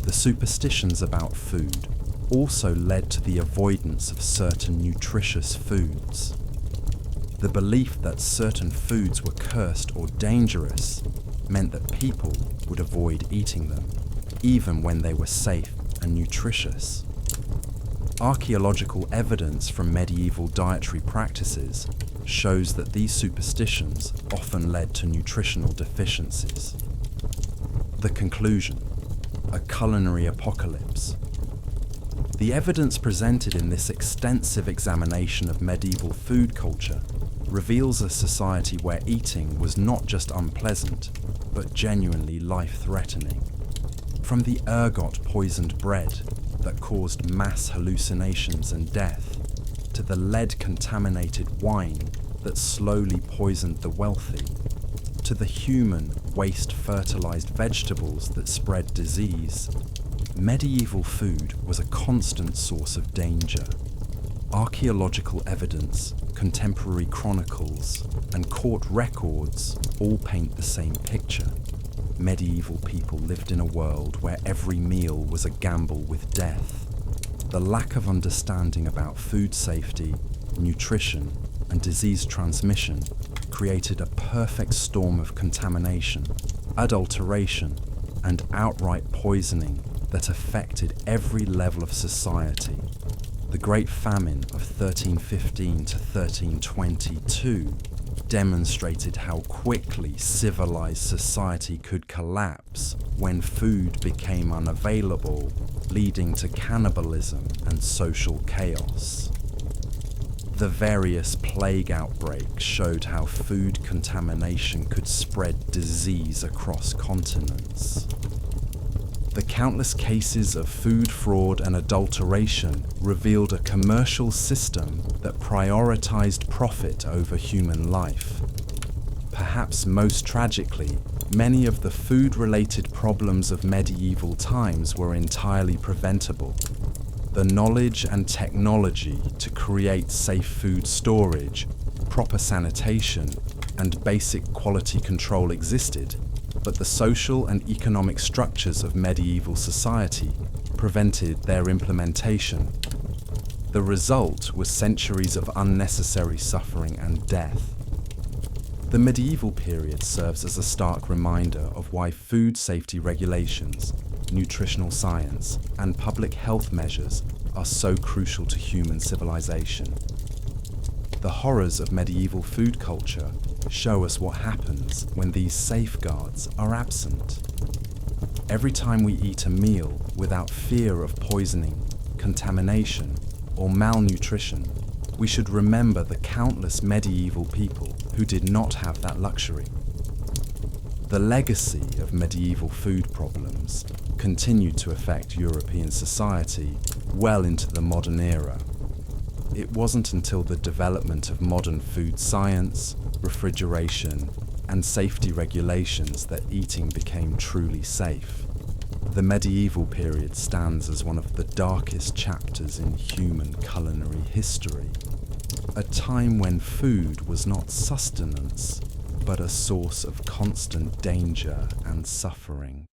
The superstitions about food also led to the avoidance of certain nutritious foods. The belief that certain foods were cursed or dangerous meant that people would avoid eating them, even when they were safe and nutritious. Archaeological evidence from medieval dietary practices shows that these superstitions often led to nutritional deficiencies. The conclusion: a culinary apocalypse. The evidence presented in this extensive examination of medieval food culture reveals a society where eating was not just unpleasant, but genuinely life-threatening. From the ergot poisoned bread that caused mass hallucinations and death, to the lead-contaminated wine that slowly poisoned the wealthy, to the human waste-fertilized vegetables that spread disease, medieval food was a constant source of danger. Archaeological evidence, contemporary chronicles, and court records all paint the same picture. Medieval people lived in a world where every meal was a gamble with death. The lack of understanding about food safety, nutrition, and disease transmission created a perfect storm of contamination, adulteration, and outright poisoning that affected every level of society. The Great Famine of 1315 to 1322 demonstrated how quickly civilized society could collapse when food became unavailable, leading to cannibalism and social chaos. The various plague outbreaks showed how food contamination could spread disease across continents. The countless cases of food fraud and adulteration revealed a commercial system that prioritized profit over human life. Perhaps most tragically, many of the food-related problems of medieval times were entirely preventable. The knowledge and technology to create safe food storage, proper sanitation, and basic quality control existed, but the social and economic structures of medieval society prevented their implementation. The result was centuries of unnecessary suffering and death. The medieval period serves as a stark reminder of why food safety regulations, nutritional science, and public health measures are so crucial to human civilization. The horrors of medieval food culture show us what happens when these safeguards are absent. Every time we eat a meal without fear of poisoning, contamination, or malnutrition, we should remember the countless medieval people who did not have that luxury. The legacy of medieval food problems continued to affect European society well into the modern era. It wasn't until the development of modern food science, refrigeration, and safety regulations that eating became truly safe. The medieval period stands as one of the darkest chapters in human culinary history, a time when food was not sustenance, but a source of constant danger and suffering.